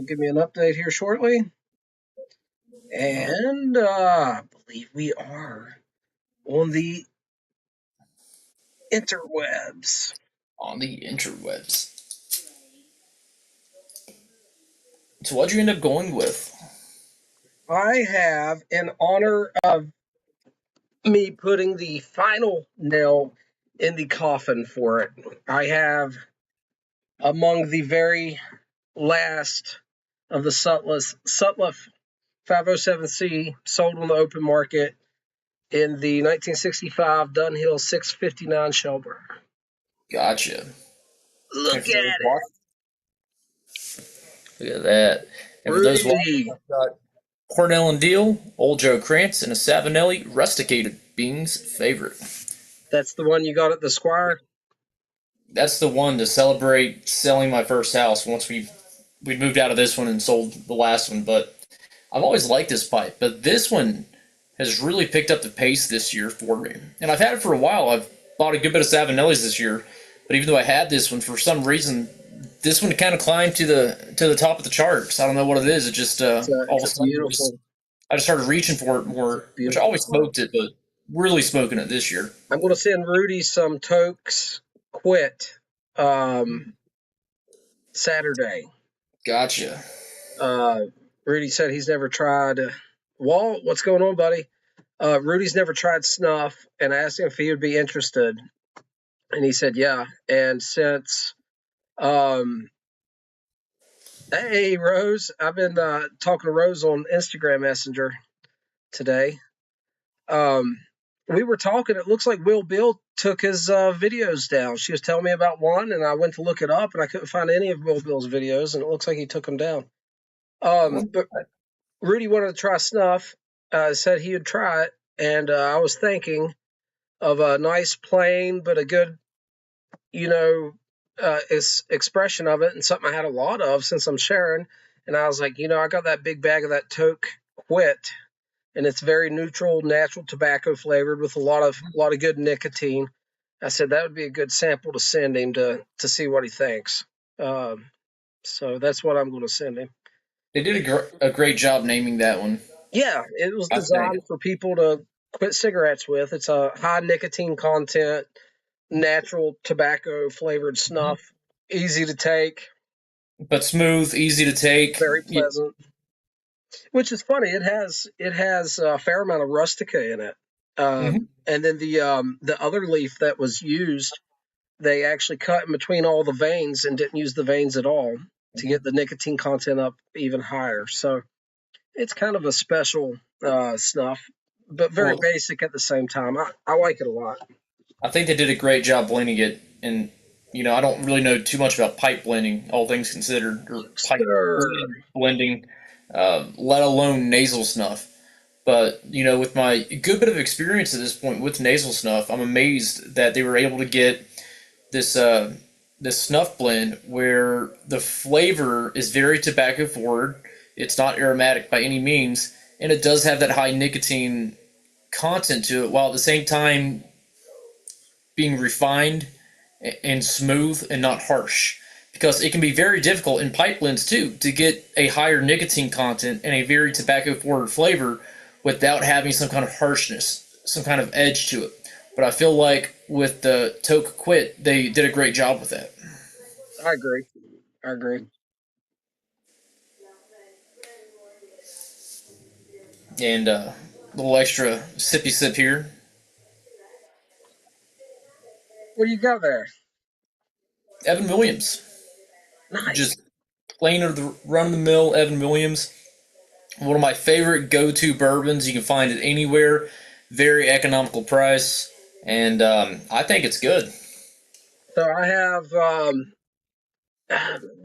give me an update here shortly. And I believe we are on the interwebs. On the interwebs. So what'd you end up going with? I have, in honor of me putting the final nail in the coffin for it, I have among the very last of the Sutliff 507C sold on the open market in the 1965 Dunhill 659 Shelburne. Gotcha. Look at it. Look at that. And for those watching, I've got Cornell and Deal, Old Joe Krantz, and a Savinelli Rusticated Bing's favorite. That's the one you got at the Squire? That's the one to celebrate selling my first house once we moved out of this one and sold the last one. But I've always liked this pipe, but this one has really picked up the pace this year for me. And I've had it for a while. I've bought a good bit of Savinellis this year, but even though I had this one, for some reason, this one kind of climbed to the top of the charts. I don't know what it is. It just all of a sudden I just started reaching for it more, which I always smoked it, but really smoking it this year. I'm going to send Rudy some Tokes Quit Saturday. Gotcha. Rudy said he's never tried. Walt, what's going on, buddy? Rudy's never tried snuff, and I asked him if he would be interested, and he said yeah. And since, hey Rose, I've been talking to Rose on Instagram Messenger today. We were talking. It looks like Will Bill took his videos down. She was telling me about one, and I went to look it up, and I couldn't find any of Will Bill's videos, and it looks like he took them down. But Rudy wanted to try snuff. Said he would try it, and I was thinking of a nice, plain, but a good, expression of it, and something I had a lot of since I'm sharing. And I was like, I got that big bag of that Toke Quit, and it's very neutral, natural tobacco flavored with a lot of good nicotine. I said that would be a good sample to send him to see what he thinks. So that's what I'm going to send him. They did a great job naming that one. Yeah, it was designed for people to quit cigarettes with. It's a high nicotine content, natural tobacco flavored snuff, easy to take. But smooth, easy to take. Very pleasant. Which is funny. It has a fair amount of rustica in it. And then the other leaf that was used, they actually cut in between all the veins and didn't use the veins at all to get the nicotine content up even higher. So it's kind of a special snuff, but very basic at the same time. I like it a lot. I think they did a great job blending it, and I don't really know too much about pipe blending, all things considered, or pipe blending, let alone nasal snuff. But with my good bit of experience at this point with nasal snuff, I'm amazed that they were able to get this snuff blend where the flavor is very tobacco forward. It's not aromatic by any means, and it does have that high nicotine content to it, while at the same time being refined and smooth and not harsh. Because it can be very difficult in pipe blends too to get a higher nicotine content and a very tobacco forward flavor without having some kind of harshness, some kind of edge to it. But I feel like with the Toke Quit, they did a great job with that. I agree. And a little extra sippy sip here. What do you got there? Evan Williams. Nice. Just plain of the run-of-the-mill Evan Williams. One of my favorite go-to bourbons. You can find it anywhere. Very economical price. And I think it's good. So I have,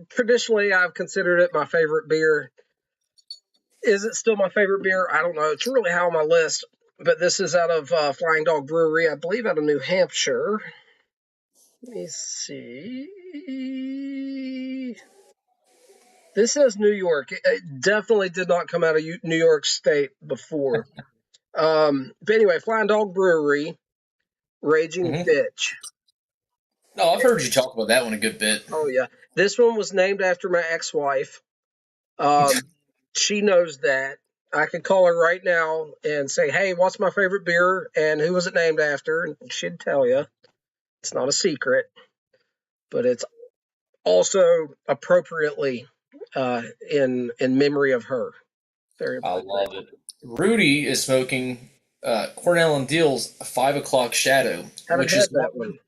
traditionally, I've considered it my favorite beer. Is it still my favorite beer? I don't know. It's really high on my list. But this is out of Flying Dog Brewery, I believe out of New Hampshire. Let me see. This says New York. It definitely did not come out of New York State before. But anyway, Flying Dog Brewery, Raging Bitch. No, I've heard you talk about that one a good bit. Oh, yeah. This one was named after my ex-wife. She knows that. I could call her right now and say, "Hey, what's my favorite beer and who was it named after?" And she'd tell you. It's not a secret, but it's also appropriately in memory of her. Very I love it. Rudy is smoking Cornell and Deal's 5 o'clock Shadow, which is that one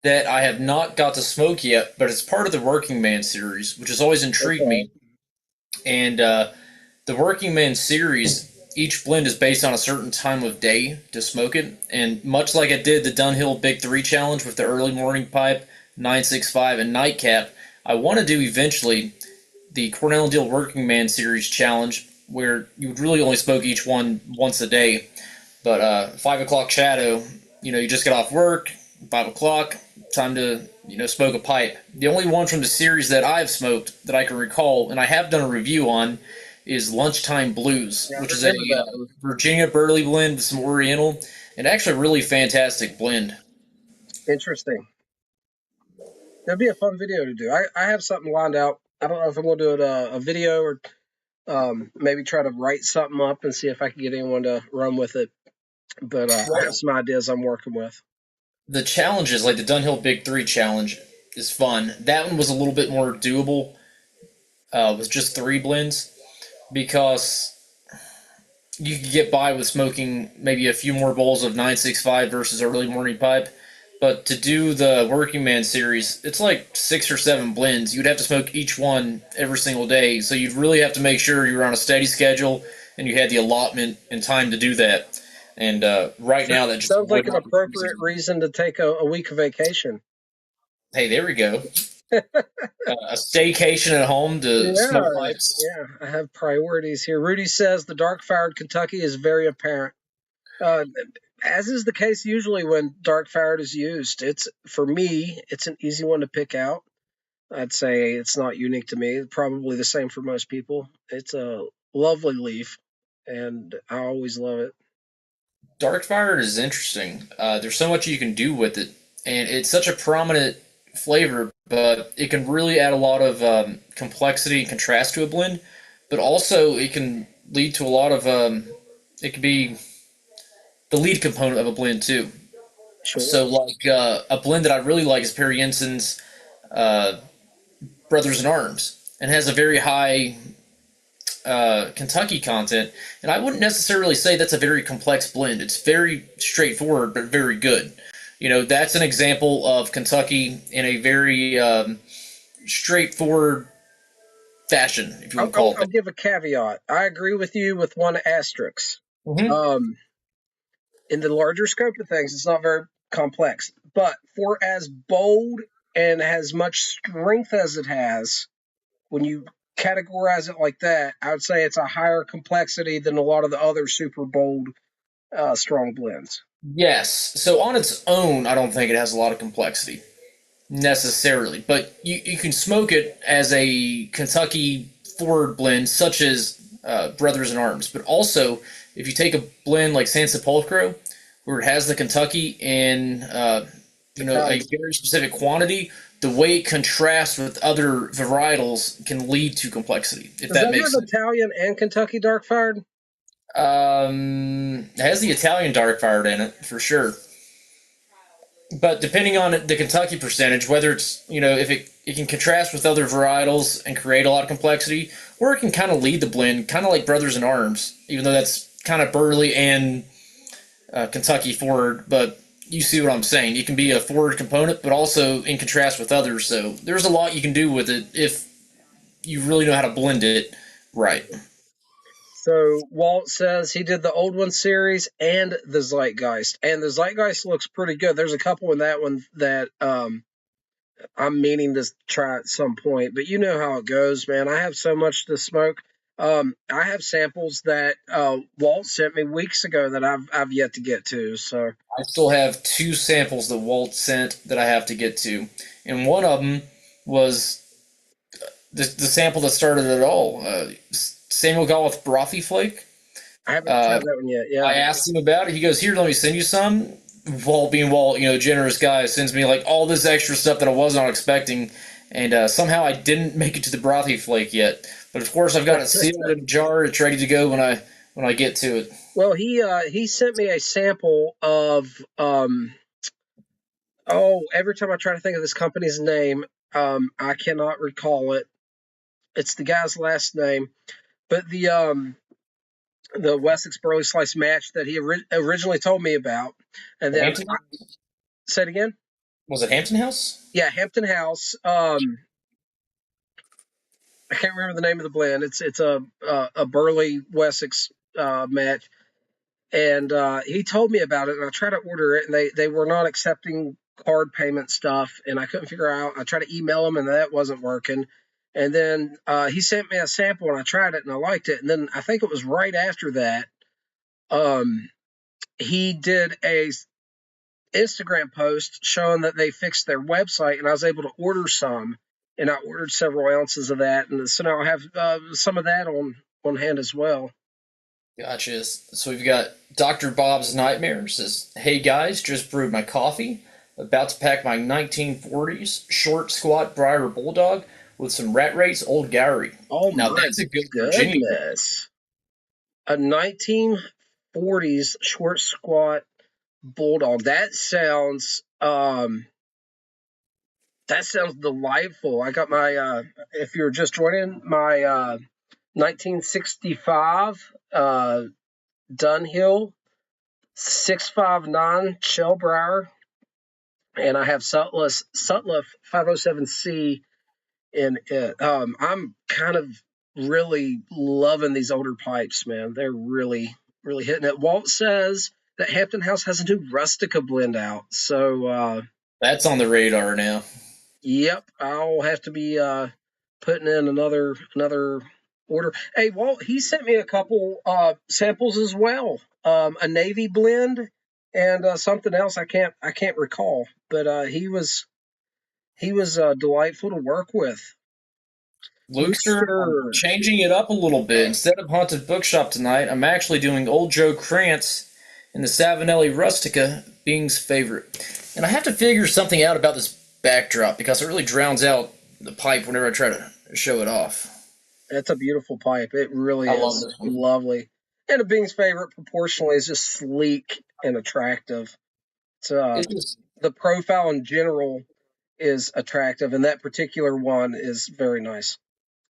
that I have not got to smoke yet, but it's part of the Working Man series, which has always intrigued me. And the Working Man series, each blend is based on a certain time of day to smoke it. And much like I did the Dunhill Big 3 challenge with the early morning pipe, 965, and nightcap, I want to do eventually the Cornell and Deal Working Man series challenge, where you would really only smoke each one once a day. But 5 o'clock Shadow, you just get off work, 5 o'clock, time to smoke a pipe. The only one from the series that I've smoked that I can recall, and I have done a review on, is Lunchtime Blues, which is a Virginia Burley blend with some Oriental, and actually a really fantastic blend. Interesting. That'd be a fun video to do. I have something lined out. I don't know if I'm going to do it a video or maybe try to write something up and see if I can get anyone to run with it. But I have some ideas I'm working with. The challenges, like the Dunhill Big 3 challenge, is fun. That one was a little bit more doable with just 3 blends, because you could get by with smoking maybe a few more bowls of 965 versus early morning pipe. But to do the Working Man series, it's like 6 or 7 blends. You'd have to smoke each one every single day, so you'd really have to make sure you were on a steady schedule and you had the allotment and time to do that. And right now, that just sounds like an appropriate reason to take a week of vacation. Hey, there we go. A staycation at home to smoke pipes. Yeah, I have priorities here. Rudy says the dark fired Kentucky is very apparent. As is the case usually when dark fired is used. For me, it's an easy one to pick out. I'd say it's not unique to me. Probably the same for most people. It's a lovely leaf, and I always love it. Dark fired is interesting. There's so much you can do with it, and it's such a prominent flavor, but it can really add a lot of complexity and contrast to a blend. But also, it can lead to a lot of it can be the lead component of a blend too. Sure. So, like a blend that I really like is Perry Inson's Brothers in Arms, and has a very high Kentucky content. And I wouldn't necessarily say that's a very complex blend. It's very straightforward, but very good. That's an example of Kentucky in a very straightforward fashion, if you want to call it. I'll give a caveat. I agree with you with one asterisk. Mm-hmm. In the larger scope of things, it's not very complex. But for as bold and as much strength as it has, when you categorize it like that, I would say it's a higher complexity than a lot of the other super bold, strong blends. Yes. So on its own, I don't think it has a lot of complexity necessarily, but you can smoke it as a Kentucky forward blend, such as Brothers in Arms. But also, if you take a blend like San Sepulcro, where it has the Kentucky in a very specific quantity, the way it contrasts with other varietals can lead to complexity. If that makes sense. Italian and Kentucky dark fired? It has the Italian dark fired in it for sure, but depending on the Kentucky percentage, whether it's if it can contrast with other varietals and create a lot of complexity, or it can kind of lead the blend, kind of like Brothers in Arms, even though that's kind of Burley and Kentucky forward. But you see what I'm saying? You can be a forward component, but also in contrast with others. So there's a lot you can do with it if you really know how to blend it right. So Walt says he did the Old One series and the Zeitgeist, and the Zeitgeist looks pretty good. There's a couple in that one that I'm meaning to try at some point, but you know how it goes, man. I have so much to smoke. I have samples that Walt sent me weeks ago that I've yet to get to. So I still have 2 samples that Walt sent that I have to get to, and one of them was the sample that started it all. Samuel Goth Brothy Flake. I haven't tried that one yet. Yeah, I asked him about it. He goes, "Here, let me send you some." Walt being Walt, generous guy, sends me like all this extra stuff that I was not expecting, and somehow I didn't make it to the Brothy Flake yet. But of course, I've got it sealed in a jar. It's ready to go when I get to it. Well, he sent me a sample of every time I try to think of this company's name, I cannot recall it. It's the guy's last name, but the Wessex Burley Slice match that he originally told me about, and then say it again. Was it Hampton House? Yeah, Hampton House. I can't remember the name of the blend. It's a Burley Wessex match, and he told me about it, and I tried to order it, and they were not accepting card payment stuff, and I couldn't figure out. I tried to email him, and that wasn't working. And then he sent me a sample, and I tried it, and I liked it. And then I think it was right after that, he did a Instagram post showing that they fixed their website, and I was able to order some. And I ordered several ounces of that, and so now I have some of that on hand as well. Gotcha. So we've got Dr. Bob's Nightmare says, "Hey guys, just brewed my coffee. About to pack my 1940s short squat Briar Bulldog with some Rat Race Old Gowrie." Oh now that's a good goodness. A 1940s short squat Bulldog. That sounds delightful. I got my if you're just joining, my 1965 Dunhill 659 Shell Briar, and I have Sutliff 507C in it. I'm kind of really loving these older pipes, man. They're really, really hitting it. Walt says that Hampton House has a new Rustica blend out, so that's on the radar now. Yep, I'll have to be putting in another order. Hey, Walt, he sent me a couple samples as well. A Navy blend and something else I can't recall, but he was delightful to work with. Luxer, changing it up a little bit. Instead of Haunted Bookshop tonight, I'm actually doing Old Joe Krantz in the Savinelli Rustica, Bing's favorite. And I have to figure something out about this backdrop because it really drowns out the pipe whenever I try to show it off. That's a beautiful pipe. It really is lovely. And a Bing's favorite proportionally is just sleek and attractive. It's the profile in general is attractive, and that particular one is very nice.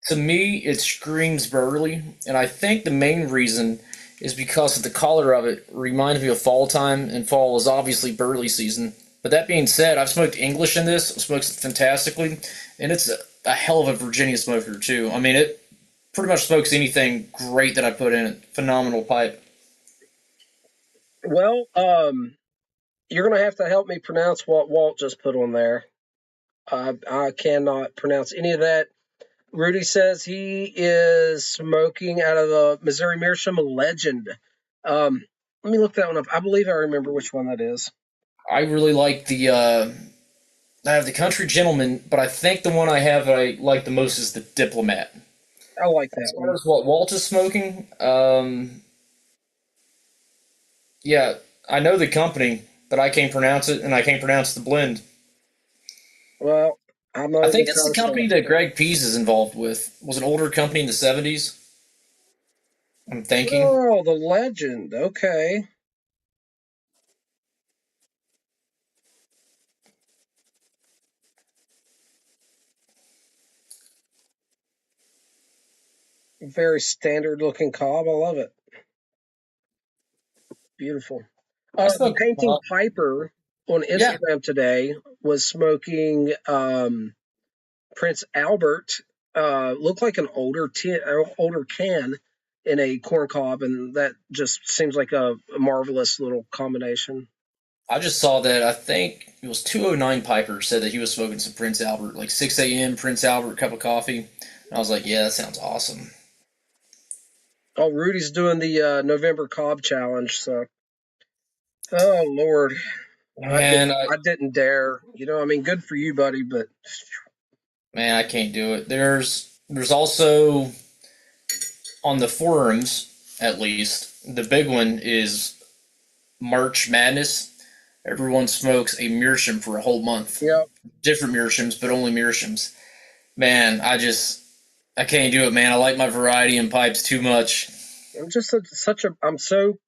To me, it screams Burley, and I think the main reason is because of the color of it reminds me of fall time, and fall is obviously Burley season. But that being said, I've smoked English in this, smokes it fantastically, and it's a hell of a Virginia smoker too. I mean, it pretty much smokes anything great that I put in it. Phenomenal pipe. Well, you're going to have to help me pronounce what Walt just put on there. I cannot pronounce any of that. Rudy says he is smoking out of the Missouri Meerschaum Legend. Let me look that one up. I believe I remember which one that is. I really like I have the Country Gentleman, but I think the one I have that I like the most is the Diplomat. I like that one. As far as what Walt is smoking, yeah, I know the company, but I can't pronounce it, and I can't pronounce the blend. Well, I think it's the company that Greg Pease is involved with. It was an older company in the 70s. I'm thinking. Oh, the Legend. Okay. Very standard looking cob. I love it. Beautiful. The Painting Piper on Instagram today was smoking Prince Albert. Looked like an older can in a corn cob, and that just seems like a marvelous little combination. I just saw that. I think it was 209 Piper said that he was smoking some Prince Albert, like 6 a.m. Prince Albert cup of coffee. And I was like, yeah, that sounds awesome. Oh, Rudy's doing the November Cobb Challenge, so. Oh, Lord. Man, I didn't dare. You know, I mean, good for you, buddy, but. Man, I can't do it. There's also, on the forums, at least, the big one is March Madness. Everyone smokes a Meerschaum for a whole month. Yep. Different Meerschaums, but only Meerschaums. Man, I can't do it, man. I like my variety in pipes too much. I'm so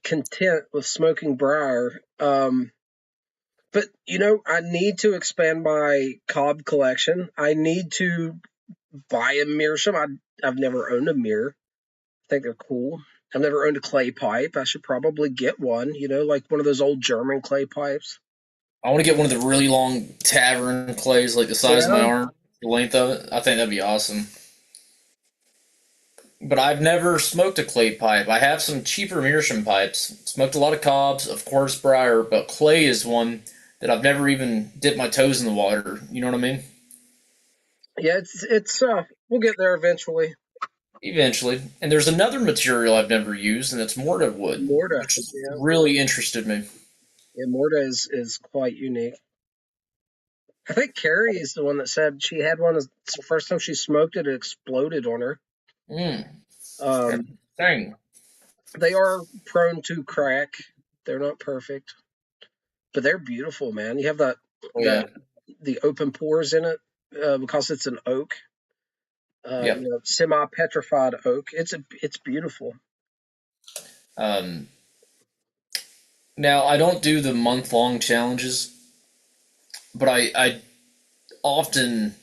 content with smoking briar. But I need to expand my cob collection. I need to buy a meerschaum. I've never owned a mirror. I think they're cool. I've never owned a clay pipe. I should probably get one. Like one of those old German clay pipes. I want to get one of the really long tavern clays, like the size of my Yeah, arm, the length of it. I think that'd be awesome. But I've never smoked a clay pipe. I have some cheaper meerschaum pipes. Smoked a lot of cobs, of course, briar, but clay is one that I've never even dipped my toes in the water. You know what I mean? yeah. It's we'll get there eventually. Eventually. And there's another material I've never used, and it's mortar wood, Morta, which has yeah, really interested me. yeah. Morta is quite unique. I think Carrie is the one that said she had one. The first time she smoked it, it exploded on her. Mm, that's Um, the thing. they are prone to crack. They're not perfect, but they're beautiful, man. You have Oh, that yeah. the open pores in it because it's an oak, Yep. semi petrified oak. It's beautiful. Um, Now, I don't do the month long challenges, but I often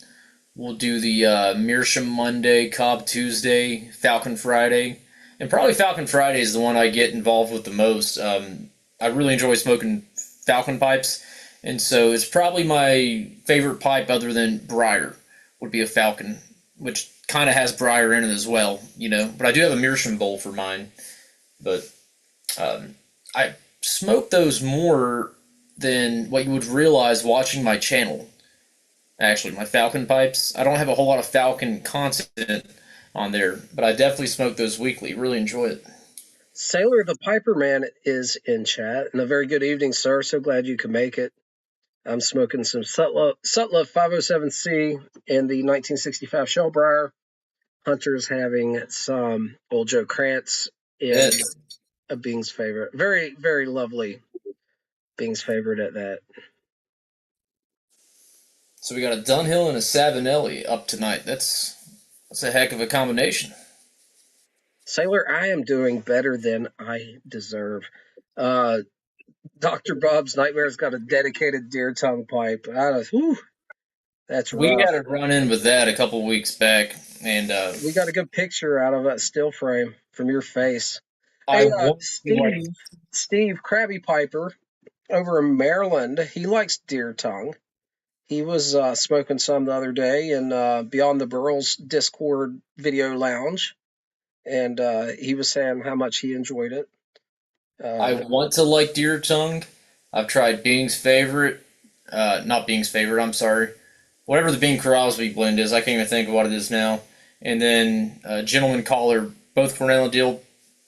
will do the Meerschaum Monday, Cobb Tuesday, Falcon Friday, and probably Falcon Friday is the one I get involved with the most. I really enjoy smoking Falcon pipes, and so it's probably my favorite pipe other than Briar would be a Falcon, which kind of has Briar in it as well, you know. But I do have a Meerschaum bowl for mine, but I smoke those more than what you would realize watching my channel. Actually, my Falcon pipes. I don't have a whole lot of Falcon content on there, but I definitely smoke those weekly. Really enjoy it. Sailor the Piper Man is in chat, and a very good evening, sir. So glad you could make it. I'm smoking some Sutla 507C in the 1965 Shellbriar. Hunter's having some Old Joe Krantz in It. a Bing's favorite. Very, very lovely Bing's favorite at that. So we got a Dunhill and a Savinelli up tonight. That's a heck of a combination. Sailor, I am doing better than I deserve. Uh, Dr. Bob's Nightmare's got a dedicated deer tongue pipe. Whew, that's We rough. got to run in with that a couple weeks back, and We got a good picture out of that still frame from your face. I Hey, want to like Steve Krabby Piper over in Maryland, he likes deer tongue. He was smoking some the other day in Beyond the Burls Discord video lounge, and he was saying how much he enjoyed it. I Um, want to like deer tongue. I've tried Bing's favorite, not Bing's favorite. I'm sorry, whatever the Bing Crosby blend is. I can't even think of what it is now. And then Gentleman Caller, both Cornell Deal,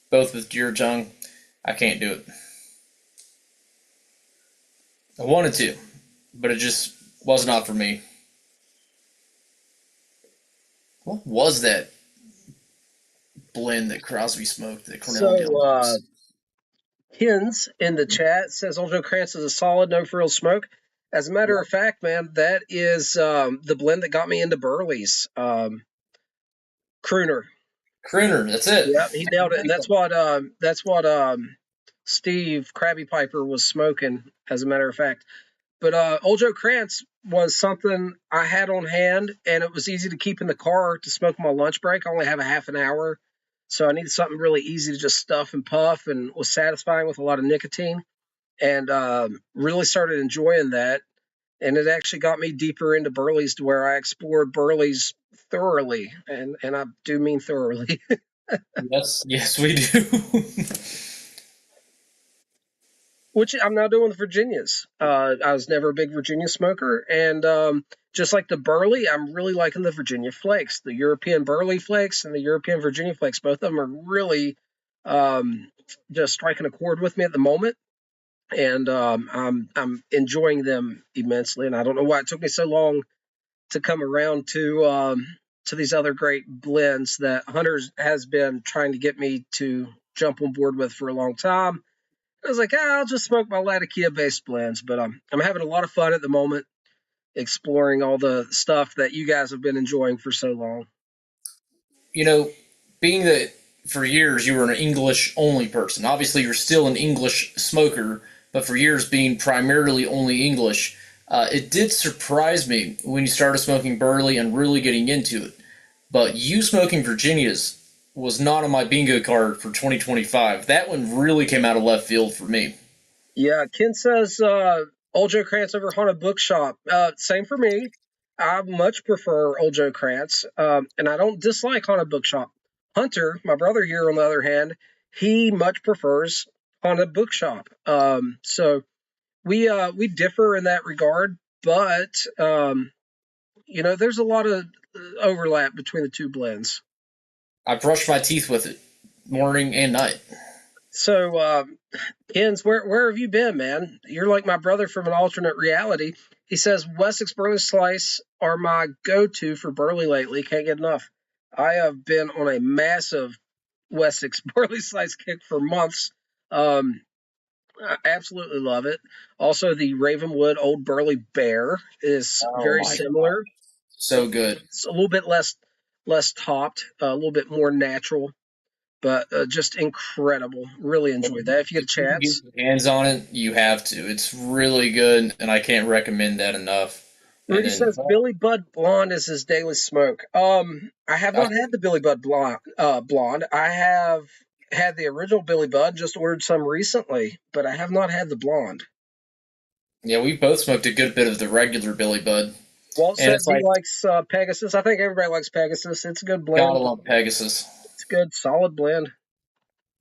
both with deer tongue. I can't do it. I wanted to, but it just was not for me. What was that blend that Crosby smoked that Cornell Deal so used? Hins in the chat says Old Joe Krantz is a solid, no frills smoke. As a matter of fact, man, that is the blend that got me into Burley's crooner. Crooner, that's it. Yeah, he nailed it, and that's what Steve Krabby Piper was smoking. As a matter of fact, but Old Joe Krantz was something I had on hand, and it was easy to keep in the car to smoke my lunch break. I only have a half an hour, so I needed something really easy to just stuff and puff, and was satisfying with a lot of nicotine, and really started enjoying that. And it actually got me deeper into Burley's to where I explored Burley's thoroughly, and I do mean thoroughly. Yes, yes, we do. Which I'm now doing with Virginias. I was never a big Virginia smoker, and just like the Burley, I'm really liking the Virginia Flakes, the European Burley Flakes and the European Virginia Flakes. Both of them are really um, just striking a chord with me at the moment, and I'm enjoying them immensely. And I don't know why it took me so long to come around to these other great blends that Hunters has been trying to get me to jump on board with for a long time. I was like, I'll just smoke my Latakia based blends, but I'm having a lot of fun at the moment exploring all the stuff that you guys have been enjoying for so long. you know, being that for years you were an English only person. Obviously, you're still an English smoker, but for years being primarily only English, it did surprise me when you started smoking Burley and really getting into it. But you smoking Virginias was not on my bingo card for 2025. That one really came out of left field for me. Yeah, Ken says Old Joe Krantz over Haunted Bookshop. Same for me. I much prefer Old Joe Krantz, and I don't dislike Haunted Bookshop. Hunter, my brother here, on the other hand, he much prefers Haunted Bookshop. So we differ in that regard, but there's a lot of overlap between the two blends. I brush my teeth with it morning and night. So, Kens, where have you been, man? You're like my brother from an alternate reality. He says Wessex Burley Slice are my go-to for Burley lately. Can't get enough. I have been on a massive Wessex Burley Slice kick for months. I absolutely love it. Also, the Ravenwood Old Burley Bear is very similar. God. So good. It's a little bit less topped, a little bit more natural, but just incredible. Really enjoyed that. If you get a chance, get your hands on it, you have to. It's really good, and I can't recommend that enough. Rudy says Billy Bud Blonde is his daily smoke. I have not had the Billy Bud Blonde. I have had the original Billy Bud, just ordered some recently, but I have not had the blonde. Yeah, we both smoked a good bit of the regular Billy Bud. Walt says he likes Pegasus. I think everybody likes Pegasus. It's a good blend. Gotta love Pegasus. It's a good, solid blend.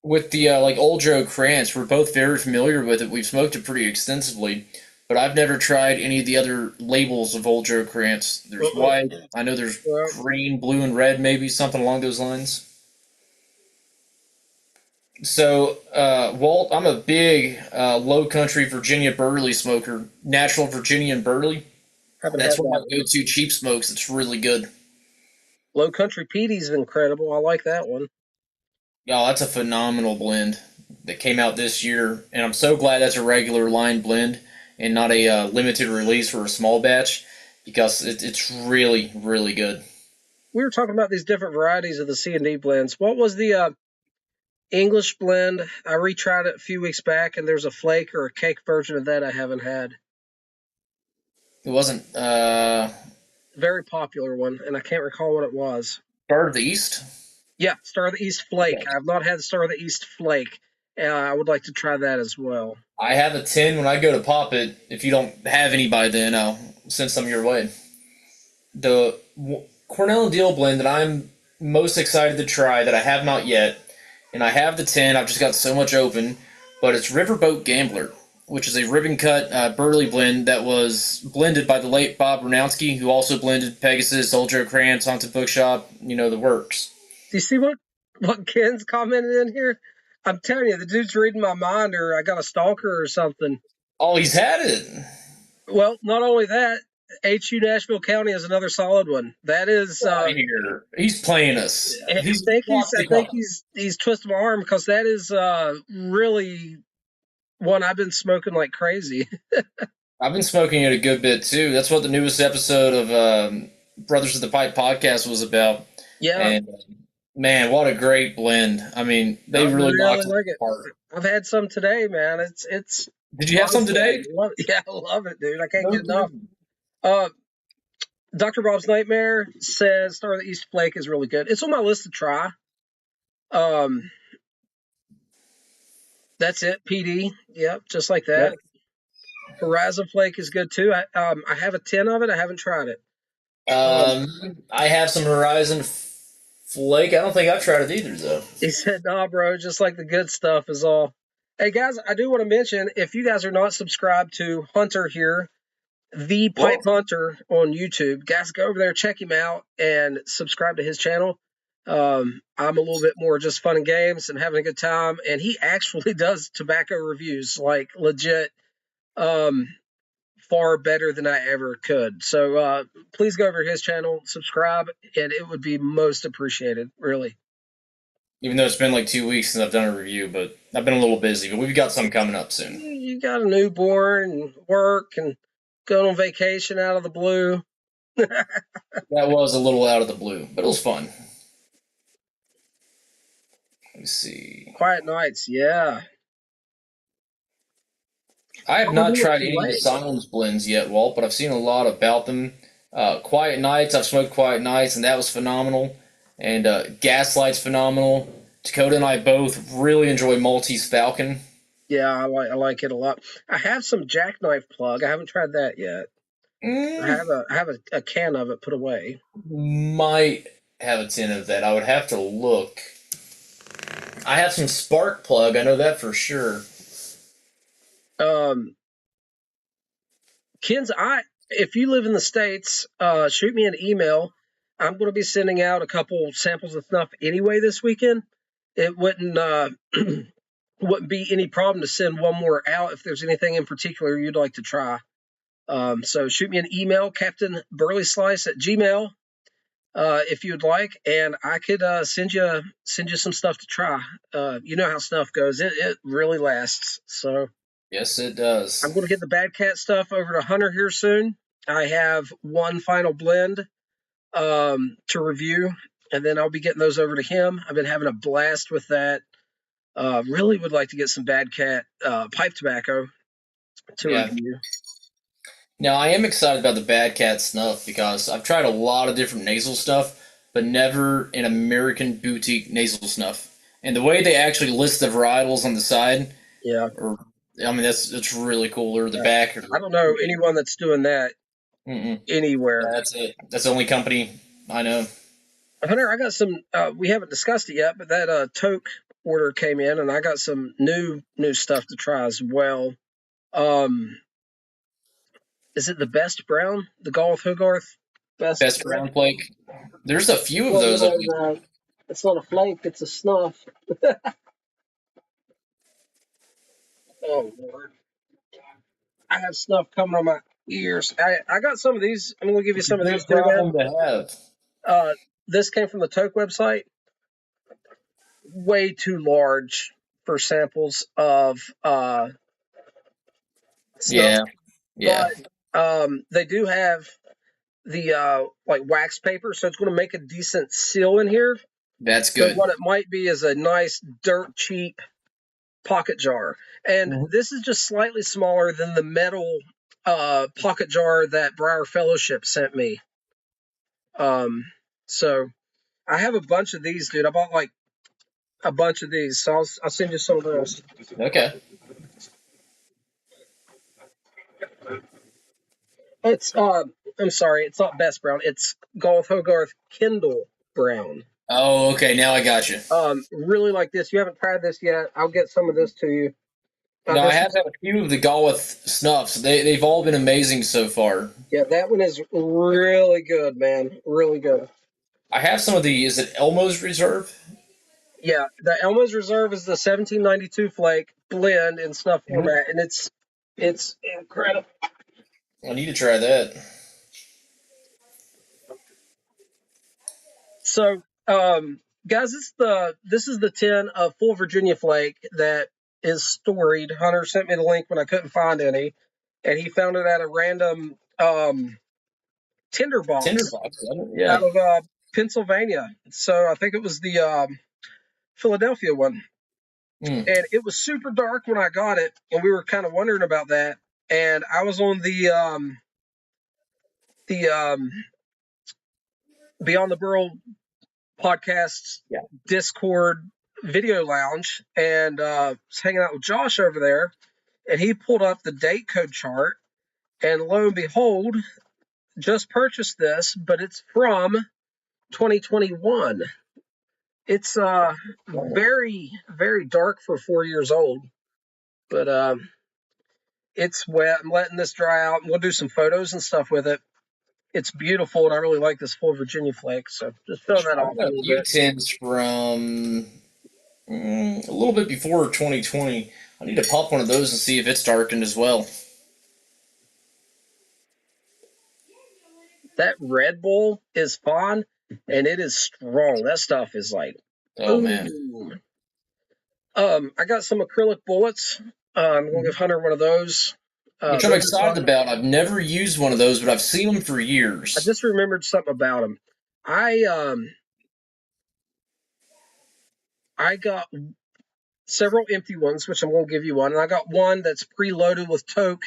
With the Old Joe Krantz, we're both very familiar with it. We've smoked it pretty extensively, but I've never tried any of the other labels of Old Joe Krantz. There's white. I know there's green, blue, and red, maybe something along those lines. So, Walt, I'm a big Low Country Virginia Burley smoker. Natural Virginian Burley. That's one of my go-to cheap smokes. It's really good. Low Country Petey's incredible. I like that one. Oh, that's a phenomenal blend that came out this year, and I'm so glad that's a regular line blend and not a limited release for a small batch because it's really, really good. We were talking about these different varieties of the C&D blends. What was the English blend? I retried it a few weeks back, and there's a flake or a cake version of that I haven't had. It wasn't very popular one, and I can't recall what it was. Star of the East? Yeah, Star of the East Flake. I have not had Star of the East Flake. I would like to try that as well. I have a 10 when I go to pop it. If you don't have any by then, I'll send some your way. The Cornell and Deal blend that I'm most excited to try that I have not yet, and I have the 10, I've just got so much open, but it's Riverboat Gambler, which is a ribbon cut Burley blend that was blended by the late Bob Ranowski, who also blended Pegasus, Old Joe Krantz, Haunted Bookshop, the works. Do you see what Ken's commented in here? I'm telling you, the dude's reading my mind, or I got a stalker or something. Oh, he's had it. Well, not only that, HU Nashville County is another solid one. That is he's playing us. I think he's twisting my arm because that is really one I've been smoking like crazy. I've been smoking it a good bit too. That's what the newest episode of Brothers of the Pipe podcast was about. Yeah. And man, what a great blend. I mean, they really knocked it apart. I've had some today, man. It's Did you have some today? Yeah, I love it, dude. I can't get enough. Dr. Bob's Nightmare says Star of the East Flake is really good. It's on my list to try. That's it. PD. Yep, just like that. Yep. Horizon Flake is good too. I have a 10 of it. I haven't tried it. I have some Horizon Flake. I don't think I've tried it either, though. He said, nah, bro, just like the good stuff is all. Hey, guys, I do want to mention, if you guys are not subscribed to Hunter here, The Pipe Hunter on YouTube, guys, go over there, check him out, and subscribe to his channel. I'm a little bit more just fun and games and having a good time, and he actually does tobacco reviews, like legit, far better than I ever could. So please go over to his channel, subscribe, and it would be most appreciated, really. Even though it's been like 2 weeks since I've done a review, but I've been a little busy, but we've got some coming up soon. You got a newborn and work and going on vacation out of the blue. That was a little out of the blue, but it was fun. Let me see. Quiet Nights, yeah. I have I wonder not what tried you any of the like. Silence blends yet, Walt, but I've seen a lot about them. Quiet Nights, I've smoked Quiet Nights, and that was phenomenal. And Gaslight's phenomenal. Dakota and I both really enjoy Maltese Falcon. Yeah, I like it a lot. I have some Jackknife Plug. I haven't tried that yet. Mm, I have a can of it put away. might have a tin of that. I would have to look. I have some Spark Plug, I know that for sure. Ken's, if you live in the States, shoot me an email. I'm going to be sending out a couple samples of snuff anyway this weekend. It wouldn't wouldn't be any problem to send one more out if there's anything in particular you'd like to try. So shoot me an email, CaptainBurleyslice@gmail, if you'd like, and I could send you some stuff to try. You know how snuff goes; it really lasts. So Yes, it does. I'm going to get the Bad Cat stuff over to Hunter here soon. I have one final blend to review, and then I'll be getting those over to him. I've been having a blast with that. Really would like to get some Bad Cat pipe tobacco to review. Now, I am excited about the Bad Cat snuff because I've tried a lot of different nasal stuff, but never an American boutique nasal snuff. And the way they actually list the varietals on the side, yeah, I mean that's really cool. Or the back. I don't know anyone that's doing that anywhere. Yeah, that's it. That's the only company I know. Hunter, I got some. We haven't discussed it yet, but that toque order came in, and I got some new stuff to try as well. Is it the Best Brown? The Gawith Hogarth Best Brown Flake. There's a few of those. It's not a flake; it's a snuff. Oh Lord, I have snuff coming on my ears. I got some of these. I'm gonna give you some of these too, man. To have. This came from the Toke website. Way too large for samples of snuff. Yeah. But they do have the like wax paper, so it's going to make a decent seal in here. That's good. But what it might be is a nice dirt cheap pocket jar, and this is just slightly smaller than the metal pocket jar that Briar Fellowship sent me. So I have a bunch of these, dude. I bought like a bunch of these, so I'll send you some of those. Okay. It's I'm sorry, it's not Best Brown. It's Gawith Hogarth Kindle Brown. Oh, okay. Now I got you. Really like this. You haven't tried this yet. I'll get some of this to you. No, I have had a few of the Gawith snuffs. They've all been amazing so far. Yeah, that one is really good, man. Really good. I have some of the. Is it Elmo's Reserve? Yeah, the Elmo's Reserve is the 1792 flake blend in snuff format, and it's incredible. I need to try that. So, guys, this is the tin of full Virginia flake that is storied. Hunter sent me the link when I couldn't find any, and he found it at a random tinderbox yeah, out of Pennsylvania. So I think it was the Philadelphia one. And it was super dark when I got it, and we were kind of wondering about that. And I was on the Beyond the Burl podcast Discord video lounge, and was hanging out with Josh over there, and he pulled up the date code chart, and lo and behold, just purchased this, but it's from 2021. It's very, very dark for 4 years old, but it's wet. I'm letting this dry out, and we'll do some photos and stuff with it. It's beautiful, and I really like this full Virginia flake. So just throw that off a little bit. Tins from a little bit before 2020. I need to pop one of those and see if it's darkened as well. That Red Bull is fun, and it is strong. That stuff is like, oh man. I got some acrylic bullets. I'm gonna give Hunter one of those. Which I'm excited about. I've never used one of those, but I've seen them for years. I just remembered something about them. I I got several empty ones, which I'm going to give you one, and I got one that's preloaded with Toke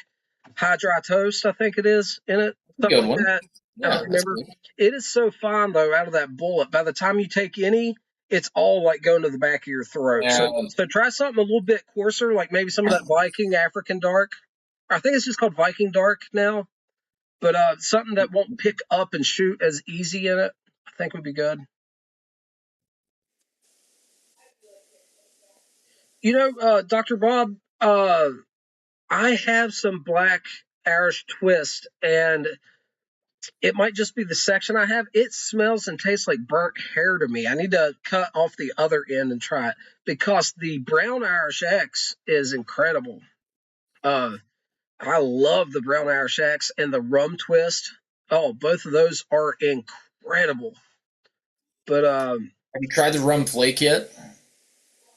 high dry toast, I think it is in it, something Good like one. that. I Yeah, don't that's remember. good. It is so fine though, out of that bullet. By the time you take any, it's all like going to the back of your throat. Yeah, So try something a little bit coarser, like maybe some of that Viking African Dark. I think it's just called Viking Dark now, but something that won't pick up and shoot as easy in it, I think would be good. You know, Dr. Bob, I have some black Irish twist, and it might just be the section I have. It smells and tastes like burnt hair to me. I need to cut off the other end and try it because the brown Irish X is incredible. Uh, I love the brown Irish X and the rum twist. Oh, both of those are incredible. But have you tried the rum flake yet?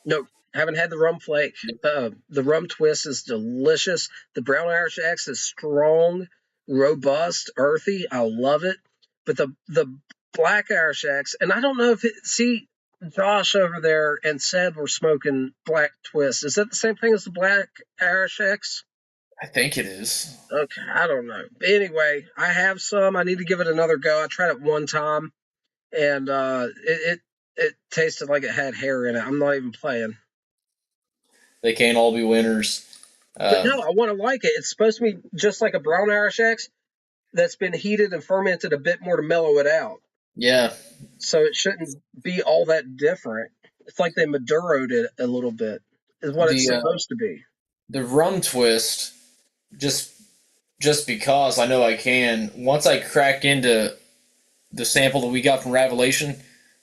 no, haven't had the rum flake. The rum twist is delicious. The brown Irish X is strong, robust, earthy. I love it. But the black Irish X, and I don't know if it. See, Josh over there and Sed were smoking black twist. Is that the same thing as the black Irish X? I think it is. Okay, I don't know. Anyway, I have some. I need to give it another go. I tried it one time, and it tasted like it had hair in it. I'm not even playing. They can't all be winners. But no, I want to like it. It's supposed to be just like a brown Irish X that's been heated and fermented a bit more to mellow it out. Yeah. So it shouldn't be all that different. It's like they Maduroed it a little bit, is what it's supposed to be. The rum twist, just because I know I can, once I crack into the sample that we got from Revelation,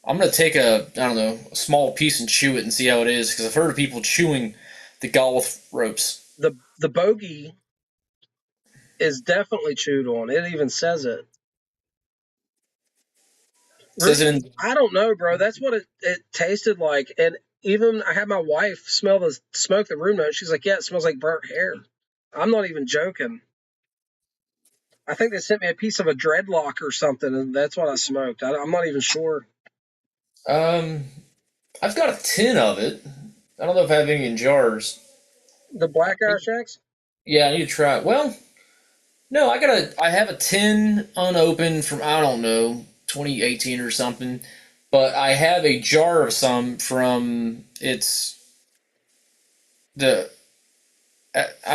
I'm going to take a small piece and chew it and see how it is, because I've heard of people chewing the golf ropes. The bogey is definitely chewed on. It even says it. I don't know, bro. That's what it tasted like. And even I had my wife smoke the room note. She's like, yeah, it smells like burnt hair. I'm not even joking. I think they sent me a piece of a dreadlock or something, and that's what I smoked. I'm not even sure. I've got a tin of it. I don't know if I have any in jars. The black Irish X? Yeah, I need to try it. Well, no, I have a tin unopened from, I don't know, 2018 or something. But I have a jar of some from I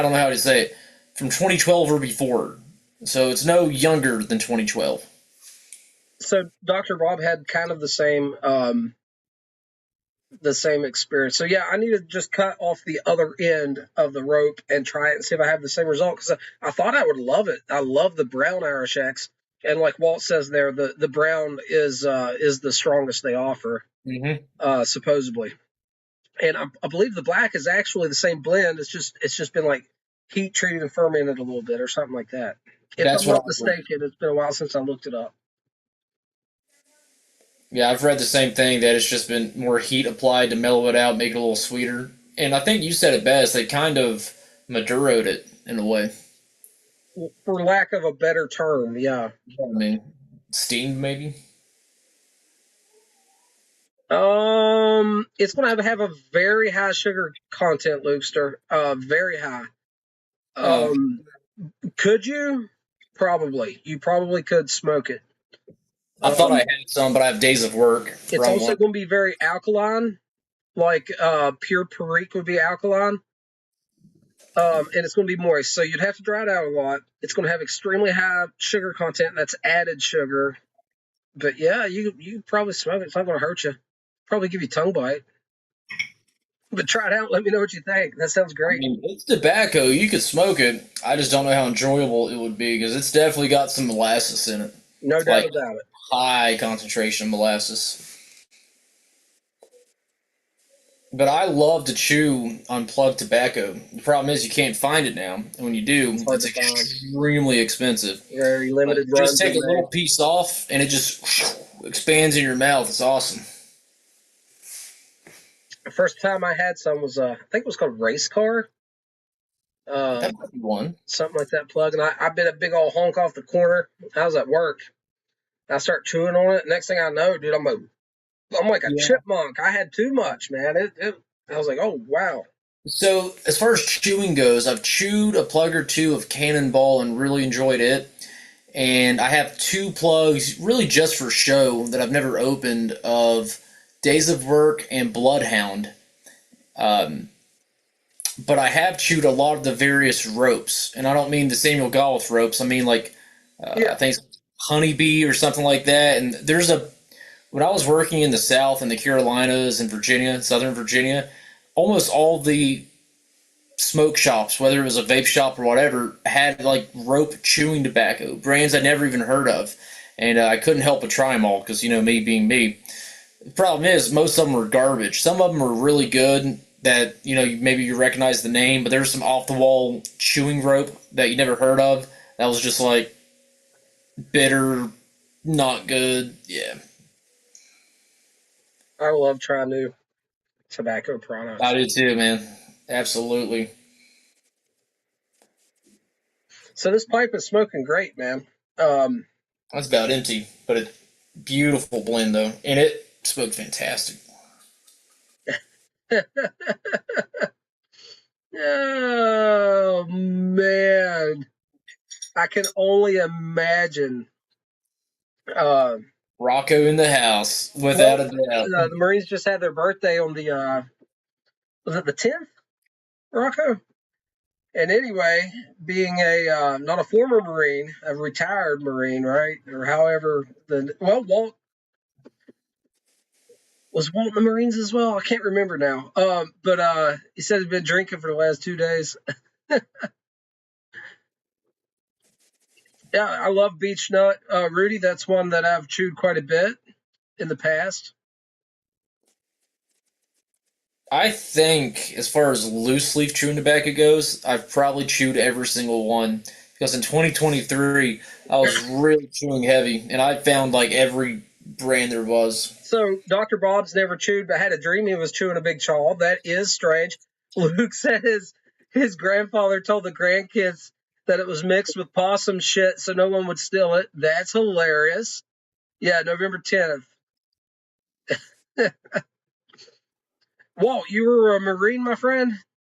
don't know how to say it, from 2012 or before. So it's no younger than 2012. So Dr. Bob had kind of the same experience. So yeah, I need to just cut off the other end of the rope and try it and see if I have the same result, because I thought I would love it. I love the brown Irish X, and like Walt says there, the brown is the strongest they offer, supposedly. And I believe the black is actually the same blend. It's just been like heat treated and fermented a little bit or something like that. If I'm not mistaken, it's been a while since I looked it up. Yeah, I've read the same thing, that it's just been more heat applied to mellow it out, make it a little sweeter. And I think you said it best. They kind of Maduroed it in a way. For lack of a better term, yeah. I mean, steamed maybe. It's going to have a very high sugar content, Lukester. Very high. Could you? Probably. You probably could smoke it. I thought I had some, but I have days of work. It's also going to be very alkaline, like pure Perique would be alkaline. And it's going to be moist, so you'd have to dry it out a lot. It's going to have extremely high sugar content. That's added sugar. But yeah, you probably smoke it. It's not going to hurt you. Probably give you tongue bite. But try it out. Let me know what you think. That sounds great. I mean, it's tobacco. You could smoke it. I just don't know how enjoyable it would be, because it's definitely got some molasses in it. No doubt about it. High concentration of molasses. But I love to chew unplugged tobacco. The problem is you can't find it now. And when you do, it's extremely expensive. Very limited. Just take a little piece off, and it just expands in your mouth. It's awesome. The first time I had some was I think it was called Race Car. That might be one. Something like that plug. And I bit a big old honk off the corner. I was at work. I start chewing on it. Next thing I know, dude, I'm like, I'm like a Yeah. chipmunk. I had too much, man. I was like, oh wow. So as far as chewing goes, I've chewed a plug or two of Cannonball and really enjoyed it. And I have two plugs, really just for show, that I've never opened of Days of Work and Bloodhound. Um, but I have chewed a lot of the various ropes, and I don't mean the Samuel Golleth ropes. I mean like I Yeah. think Honeybee or something like that. And there's a when I was working in the South in the Carolinas and Virginia, Southern Virginia, almost all the smoke shops, whether it was a vape shop or whatever, had like rope chewing tobacco brands I never even heard of, and I couldn't help but try them all because me being me. The problem is most of them were garbage. Some of them were really good that maybe you recognize the name, but there's some off the wall chewing rope that you never heard of that was just like bitter, not good. Yeah, I love trying new tobacco I products. do too, man. Absolutely. So this pipe is smoking great, man. Um, That's about empty, but a beautiful blend though, and it smoked fantastic. oh man, I can only imagine. Uh, Rocco in the house, well, without a doubt. the Marines just had their birthday on the was it the 10th, Rocco? And anyway, being a not a former Marine, a retired Marine, right, or however Walt was Walt in the Marines as well. I can't remember now. But he said he'd been drinking for the last 2 days. Yeah, I love Beech Nut, Rudy. That's one that I've chewed quite a bit in the past. I think, as far as loose leaf chewing tobacco goes, I've probably chewed every single one because in 2023 I was really chewing heavy, and I found like every brand there was. So Dr. Bob's never chewed, but had a dream he was chewing a big chaw. That is strange. Luke said his grandfather told the grandkids that it was mixed with possum shit so no one would steal it. That's hilarious. Yeah, November 10th. Walt, you were a Marine, my friend?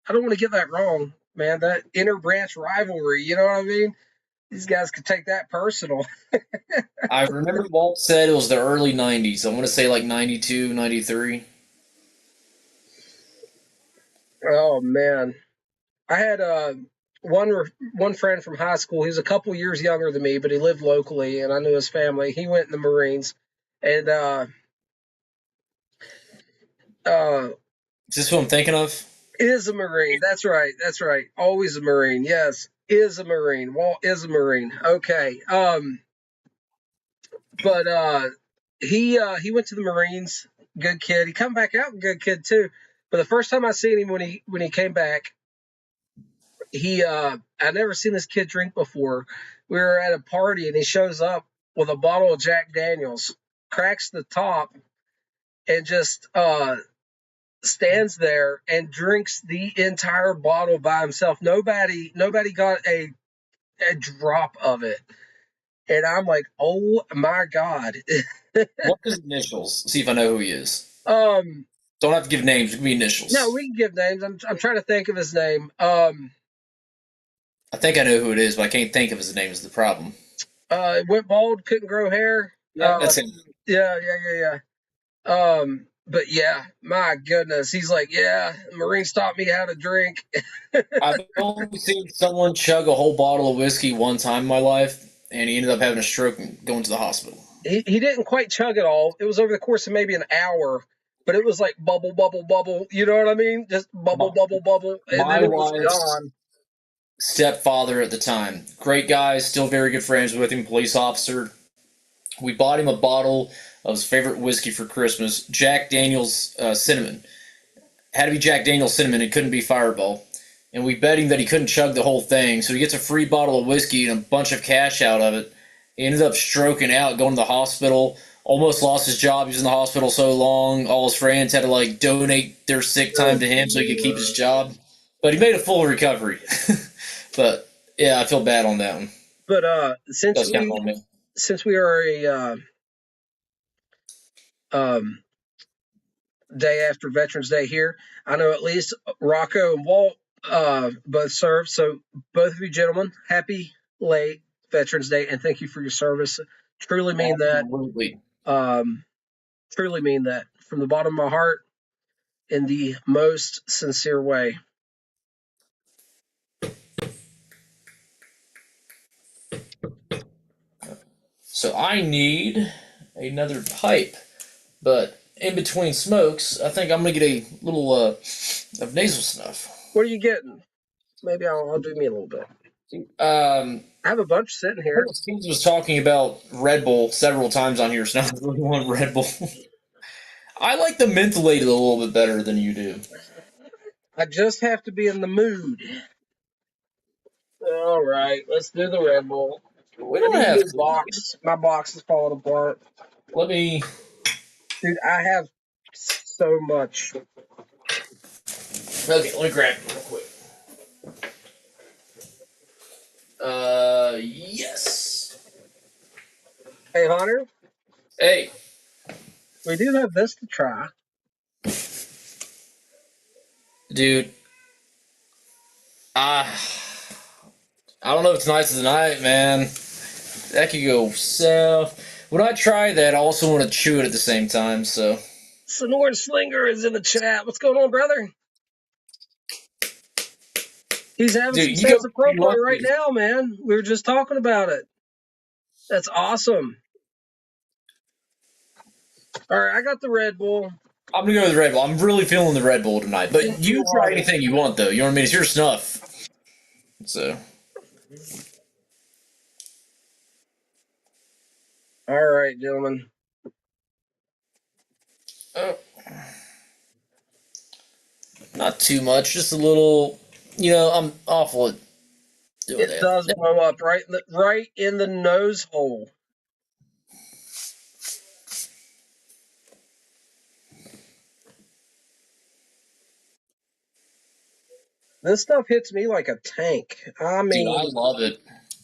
I don't want to get that wrong, man. That inter branch rivalry, you know what I mean? These guys could take that personal. I remember Walt said it was the early 90s. I want to say like 92, 93. Oh man. I had one one friend from high school. He was a couple years younger than me, but he lived locally, and I knew his family. He went in the Marines, and uh, Is this what I'm thinking of? is a Marine. That's right. That's right. Always a Marine. Yes, is a Marine. Walt is a Marine. Okay. But he went to the Marines. Good kid. He come back out. Good kid too. But the first time I seen him when he came back, I never seen this kid drink before. We were at a party and he shows up with a bottle of Jack Daniels, cracks the top, and just stands there and drinks the entire bottle by himself. Nobody got a drop of it. And I'm like, oh my God. What's his initials? See if I know who he is. um Don't have to give names. Give me no, initials. we can give names. I'm trying to think of his name. I think I know who it is, but I can't think of his name. Is the problem? Went bald, couldn't grow hair. Yeah, that's him. Yeah. But yeah, my goodness, he's like, yeah, the Marines taught me how to drink. I've only seen someone chug a whole bottle of whiskey one time in my life, and he ended up having a stroke and going to the hospital. He didn't quite chug it all. It was over the course of maybe an hour, but it was like bubble, bubble, bubble. You know what I mean? Just bubble, My, bubble, bubble, and then my it was wife's gone. stepfather at the time, great guy, still very good friends with him, police officer. We bought him a bottle of his favorite whiskey for Christmas, Jack Daniel's Cinnamon. Had to be Jack Daniel's Cinnamon. It couldn't be Fireball. And we bet him that he couldn't chug the whole thing, so he gets a free bottle of whiskey and a bunch of cash out of it. He ended up stroking out, going to the hospital. Almost lost his job. He was in the hospital so long. All his friends had to like donate their sick time to him so he could keep his job. But he made a full recovery. But yeah, I feel bad on that one. But That's kind of on me. since we are a day after Veterans Day here. I know at least Rocco and Walt both served. So both of you gentlemen, happy late Veterans Day, and thank you for your service. Truly mean Absolutely. that. Truly mean that from the bottom of my heart in the most sincere way. So I need another pipe, but in between smokes, I think I'm gonna get a little of nasal snuff. What are you getting? Maybe I'll do me a little bit. I have a bunch sitting here. Steve was talking about Red Bull several times on here, so now I really want Red Bull. I like the mentholated a little bit better than you do. I just have to be in the mood. All right, let's do the Red Bull. We don't have to. Box. My box is falling apart. Let me. Dude, I have so much. Okay, let me grab it real quick. Yes. Hey, Hunter. Hey. We do have this to try. Dude. I don't know if it's nice tonight, man. That could go south. When I try that, I also want to chew it at the same time, so. Sonoran Slinger is in the chat. What's going on, brother? He's having some sense of pro play right now, man. We were just talking about it. That's awesome. All right, I got the Red Bull. I'm going to go with the Red Bull. I'm really feeling the Red Bull tonight. But you try anything you want, though. You know what I mean? It's your snuff. So. All right, gentlemen. Not too much. Just a little. You know, I'm awful at doing that. It does blow up right in the nose hole. This stuff hits me like a tank. I mean, dude, I love it.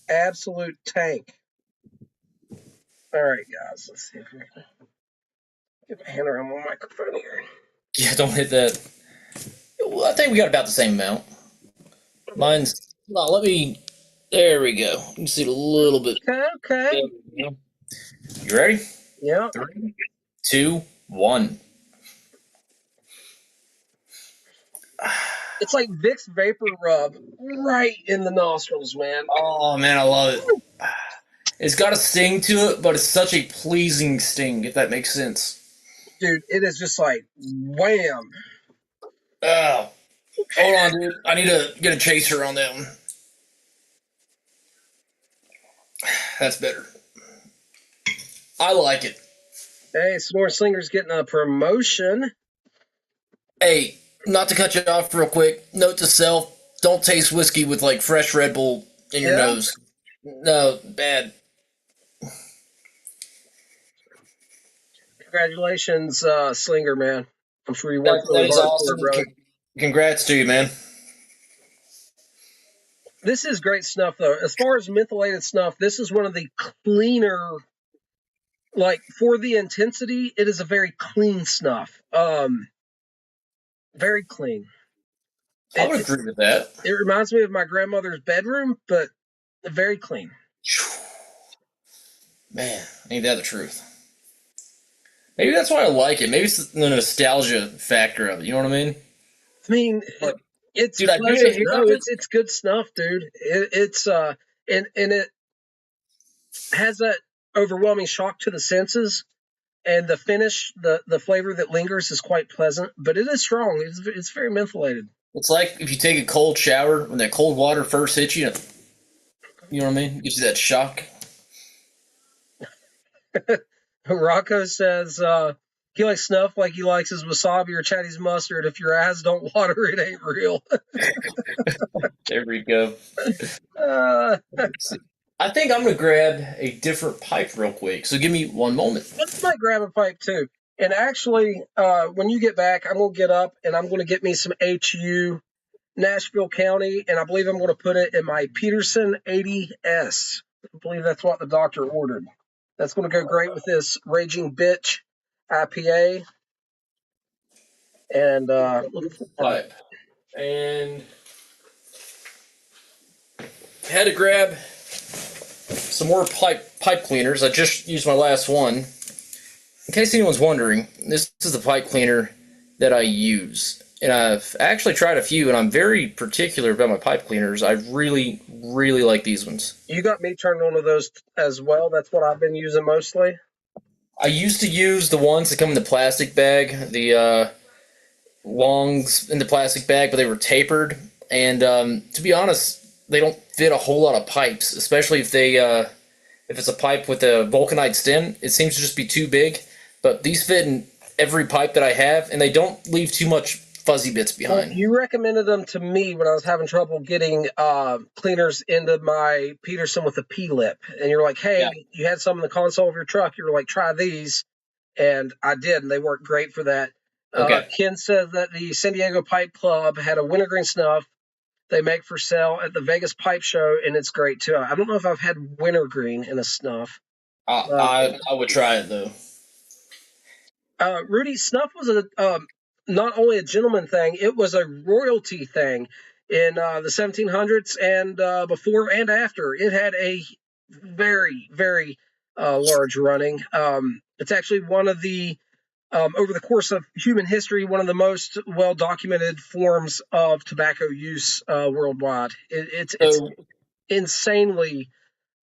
Absolute tank. All right, guys. Let's see if we can get my hand around my microphone here. Yeah, don't hit that. Well, I think we got about the same amount. Mine's. No, let me. There we go. You can see it a little bit. Okay. You ready? Yeah. 3, 2, 1. It's like Vicks Vapor Rub right in the nostrils, man. Oh, man, I love it. It's got a sting to it, but it's such a pleasing sting, if that makes sense. Dude, it is just like wham. Oh. Hold on, dude. I need to get a chaser on that one. That's better. I like it. Hey, Snore Slinger's getting a promotion. Hey, not to cut you off real quick. Note to self: don't taste whiskey with like fresh Red Bull in your nose. No, bad. Congratulations, Slinger, man. I'm sure you worked really hard awesome. for it, bro. Congrats to you, man. This is great snuff, though. As far as mentholated snuff, this is one of the cleaner, like, for the intensity, it is a very clean snuff. Very clean. I would agree with that. It reminds me of my grandmother's bedroom, but very clean. Man, ain't that the truth? Maybe that's why I like it. Maybe it's the nostalgia factor of it. You know what I mean? I mean, it's dude, it's good snuff, dude. And it has that overwhelming shock to the senses, and the finish, the flavor that lingers is quite pleasant, but it is strong. It's very mentholated. It's like if you take a cold shower when that cold water first hits you. You know what I mean? Gives you that shock. Rocco says he likes snuff like he likes his wasabi or Chatty's mustard. If your eyes don't water, it ain't real. There we go. I think I'm going to grab a different pipe real quick. So give me one moment. I might grab a pipe too. And actually, when you get back, I'm going to get up and I'm going to get me some HU Nashville County, and I believe I'm going to put it in my Peterson 80S. I believe that's what the doctor ordered. That's going to go great with this Raging Bitch IPA. And pipe. And had to grab some more pipe cleaners. I just used my last one. In case anyone's wondering, this is the pipe cleaner that I use. And I've actually tried a few, and I'm very particular about my pipe cleaners. I really, really like these ones. You got me turned on to those as well. That's what I've been using mostly. I used to use the ones that come in the plastic bag, the longs in the plastic bag, but they were tapered. And to be honest, they don't fit a whole lot of pipes, especially if it's a pipe with a vulcanite stem. It seems to just be too big. But these fit in every pipe that I have, and they don't leave too much fuzzy bits behind. Well, you recommended them to me when I was having trouble getting cleaners into my Peterson with a P-lip. And you're like, hey, you had some in the console of your truck. You were like, try these. And I did, and they worked great for that. Okay. Ken said that the San Diego Pipe Club had a wintergreen snuff they make for sale at the Vegas Pipe Show, and it's great too. I don't know if I've had wintergreen in a snuff. I would try it though. Rudy, snuff was not only a gentleman thing; it was a royalty thing in the 1700s and before and after. It had a very, very large running. It's actually one of the over the course of human history, one of the most well-documented forms of tobacco use worldwide. It's insanely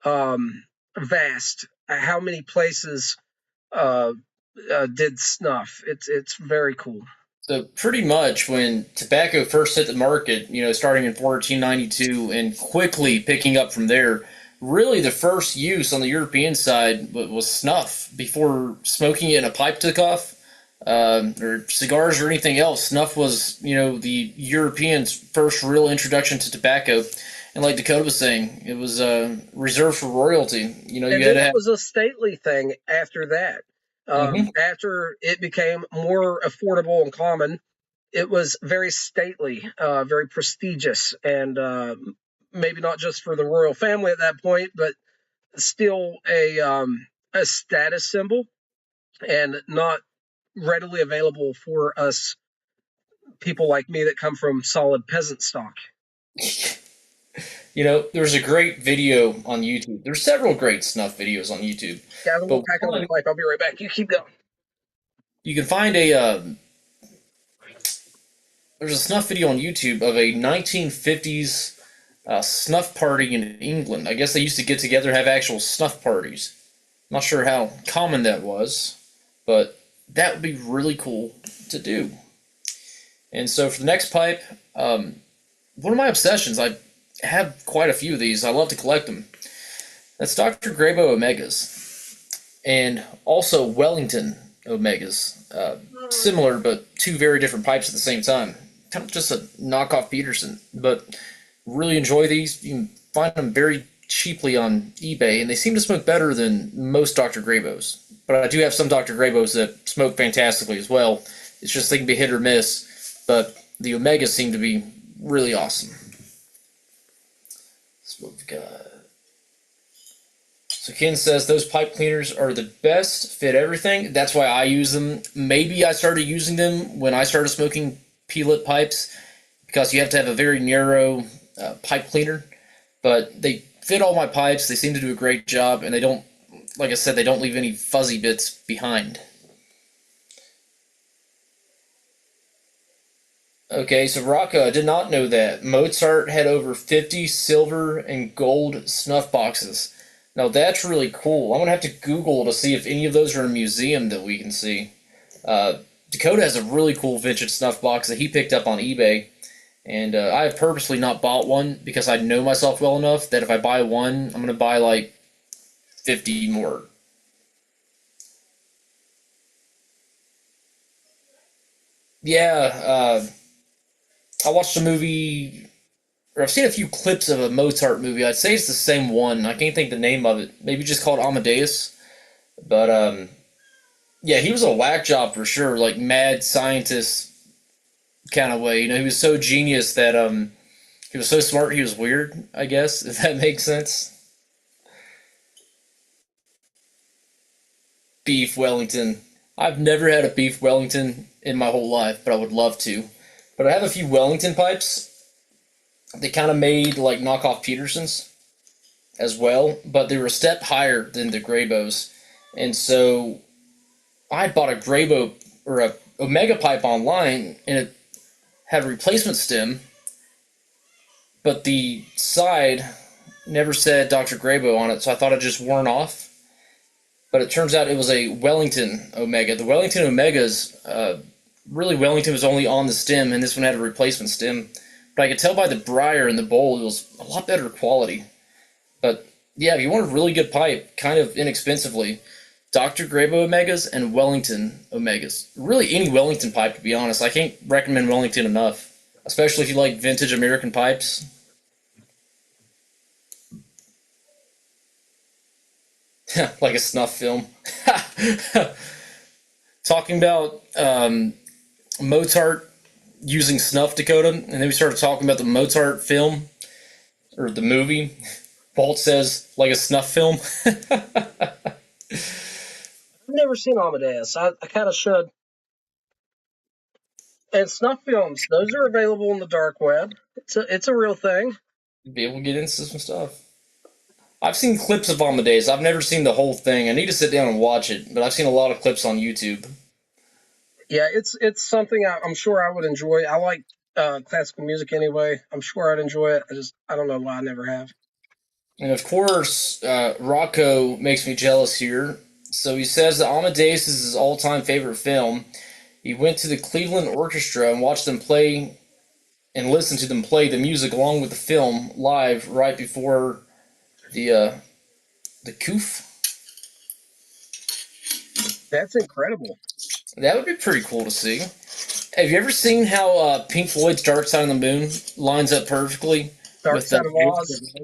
vast. How many places did snuff? It's very cool. So pretty much when tobacco first hit the market, starting in 1492 and quickly picking up from there, really the first use on the European side was snuff. Before smoking it in a pipe took off, or cigars or anything else, snuff was, the Europeans' first real introduction to tobacco. And like Dakota was saying, it was reserved for royalty. It was a stately thing after that. After it became more affordable and common, it was very stately, very prestigious, and maybe not just for the royal family at that point, but still a status symbol, and not readily available for us people like me that come from solid peasant stock. There's a great video on YouTube. There's several great snuff videos on YouTube. Yeah, I'm packing up the pipe. I'll be right back. You keep going. You can find there's a snuff video on YouTube of a 1950s snuff party in England. I guess they used to get together and have actual snuff parties. Not sure how common that was, but that would be really cool to do. And so for the next pipe, one of my obsessions, I have quite a few of these. I love to collect them. That's Dr. Grabow Omegas, and also Wellington Omegas. Similar, but two very different pipes at the same time. Kind of just a knockoff Peterson, but really enjoy these. You can find them very cheaply on eBay, and they seem to smoke better than most Dr. Grabows. But I do have some Dr. Grabows that smoke fantastically as well. It's just they can be hit or miss, but the Omegas seem to be really awesome. That's what we've got. So Ken says those pipe cleaners are the best, fit everything. That's why I use them. Maybe I started using them when I started smoking P-lip pipes, because you have to have a very narrow pipe cleaner. But they fit all my pipes. They seem to do a great job, and they don't, like I said, they don't leave any fuzzy bits behind. Okay, so Rocco, I did not know that Mozart had over 50 silver and gold snuff boxes. Now that's really cool. I'm going to have to Google to see if any of those are in a museum that we can see. Dakota has a really cool vintage snuff box that he picked up on eBay. And I have purposely not bought one because I know myself well enough that if I buy one, I'm going to buy like 50 more. Yeah, I watched a movie, or I've seen a few clips of a Mozart movie. I'd say it's the same one. I can't think the name of it. Maybe just called Amadeus. But yeah, he was a whack job for sure, like mad scientist kind of way. He was so genius that he was so smart he was weird, I guess, if that makes sense. Beef Wellington. I've never had a beef Wellington in my whole life, but I would love to. But I have a few Wellington pipes. They kind of made like knockoff Petersons as well, but they were a step higher than the Graybos. And so I bought a Graybo or a Omega pipe online, and it had a replacement stem, but the side never said Dr. Graybo on it, so I thought it just worn off. But it turns out it was a Wellington Omega. The Wellington Omegas, really Wellington was only on the stem, and this one had a replacement stem. But I could tell by the briar in the bowl, it was a lot better quality. But yeah, if you want a really good pipe, kind of inexpensively, Dr. Graybo Omegas and Wellington Omegas. Really any Wellington pipe, to be honest. I can't recommend Wellington enough, especially if you like vintage American pipes. Like a snuff film. Talking about Mozart using snuff, Dakota, and then we started talking about the Mozart film, or the movie. Bolt says, like a snuff film. I've never seen Amadeus. I kind of should. And snuff films, those are available on the dark web. It's a real thing. Be able to get into some stuff. I've seen clips of Amadeus. I've never seen the whole thing. I need to sit down and watch it, but I've seen a lot of clips on YouTube. Yeah, it's something I'm sure I would enjoy. I like classical music anyway. I'm sure I'd enjoy it. I don't know why I never have. And of course, Rocco makes me jealous here. So he says that Amadeus is his all-time favorite film. He went to the Cleveland Orchestra and watched them play and listened to them play the music along with the film live right before the Koof. That's incredible. That would be pretty cool to see. Have you ever seen how Pink Floyd's Dark Side of the Moon lines up perfectly? Dark Side of Oz.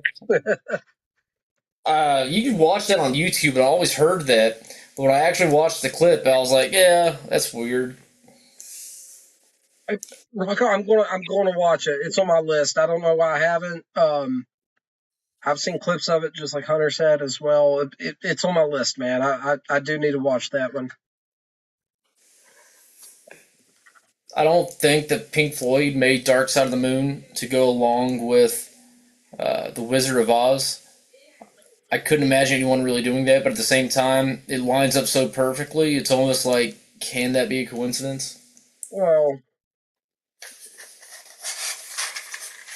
You can watch that on YouTube, but I always heard that. But when I actually watched the clip, I was like, yeah, that's weird. Rocco, I'm gonna watch it. It's on my list. I don't know why I haven't. I've seen clips of it, just like Hunter said as well. It's on my list, man. I do need to watch that one. I don't think that Pink Floyd made Dark Side of the Moon to go along with The Wizard of Oz. I couldn't imagine anyone really doing that, but at the same time, it lines up so perfectly, it's almost like, can that be a coincidence? Well,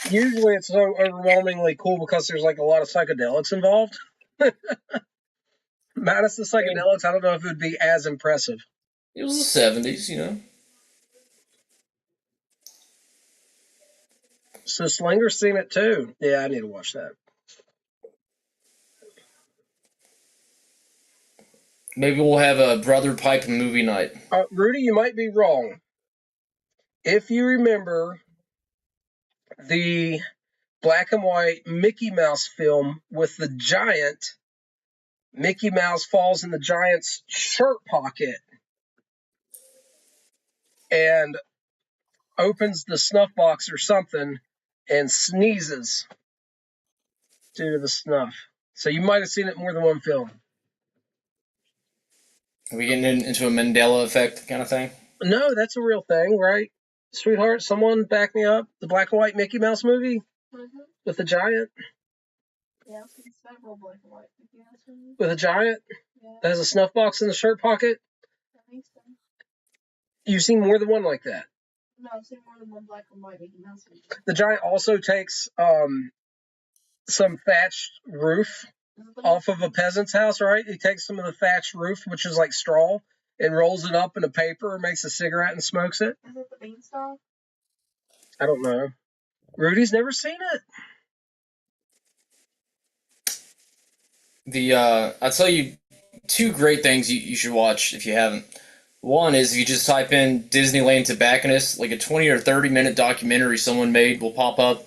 usually it's so overwhelmingly cool because there's like a lot of psychedelics involved. Minus the psychedelics, I don't know if it would be as impressive. It was the 70s, you know. So Slinger's seen it too. Yeah, I need to watch that. Maybe we'll have a Brother Pipe movie night. Rudy, you might be wrong. If you remember the black and white Mickey Mouse film with the giant, Mickey Mouse falls in the giant's shirt pocket and opens the snuff box or something and sneezes due to the snuff. So you might have seen it more than one film. Are we getting into a Mandela effect kind of thing? No, that's a real thing, right? Sweetheart, someone back me up. The black and white Mickey Mouse movie with the giant. Yeah, I've seen several black and white Mickey Mouse movies. With a giant that has a snuff box in the shirt pocket. I think so. You've seen more than one like that. No, I've seen more than one black and white Mickey Mouse movie. The giant also takes some thatched roof off of a peasant's house, right? He takes some of the thatched roof, which is like straw, and rolls it up in a paper, makes a cigarette, and smokes it. Is it the Beanstalk? I don't know. Rudy's never seen it. I'll tell you two great things you should watch if you haven't. One is if you just type in Disneyland Tobacconist, like a 20 or 30-minute documentary someone made will pop up.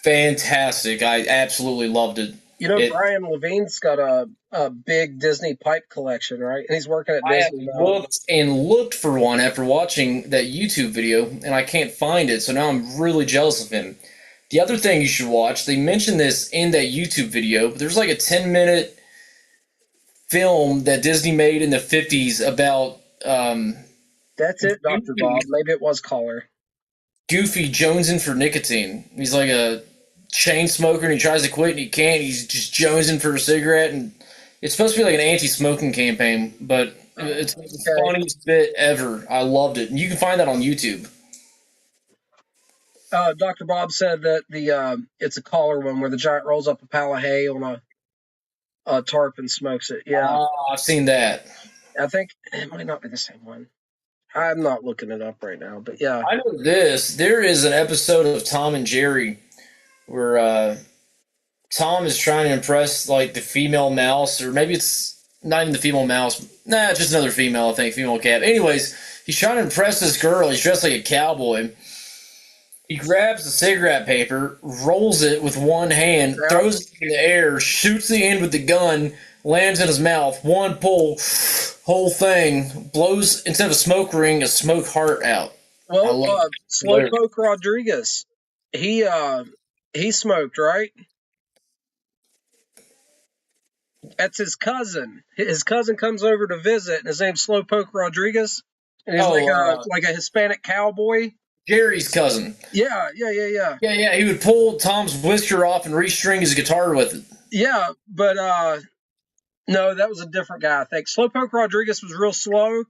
Fantastic. I absolutely loved it. You know, Brian Levine's got a big Disney pipe collection, right? And he's working at Disney now. I looked for one after watching that YouTube video, and I can't find it, so now I'm really jealous of him. The other thing you should watch, they mentioned this in that YouTube video, but there's like a 10-minute film that Disney made in the 50s about That's it, Dr. Bob. Maybe it was Collar. Goofy jonesing for nicotine. He's like a chain smoker and he tries to quit and he can't. He's just jonesing for a cigarette, and it's supposed to be like an anti-smoking campaign, but it's the funniest bit ever. I loved it, and you can find that on YouTube. Dr. Bob said that it's a Collar one where the giant rolls up a pile of hay on a tarp and smokes it. Yeah, I've seen that. I think it might not be the same one. I'm not looking it up right now, but yeah. I know this. There is an episode of Tom and Jerry where Tom is trying to impress like the female mouse, or maybe it's not even the female mouse. Nah, it's just another female, I think, female cat. Anyways, he's trying to impress this girl. He's dressed like a cowboy. He grabs the cigarette paper, rolls it with one hand, throws it in the air, shoots the end with the gun, lands in his mouth. One pull, whole thing blows, instead of a smoke ring, a smoke heart out. Well, Slowpoke Rodriguez, he smoked, right? That's his cousin. His cousin comes over to visit, and his name's Slowpoke Rodriguez. And he's like a Hispanic cowboy. Jerry's cousin. Yeah. Yeah. He would pull Tom's whisker off and restring his guitar with it. Yeah, but no, that was a different guy. I think Slowpoke Rodriguez was real slow.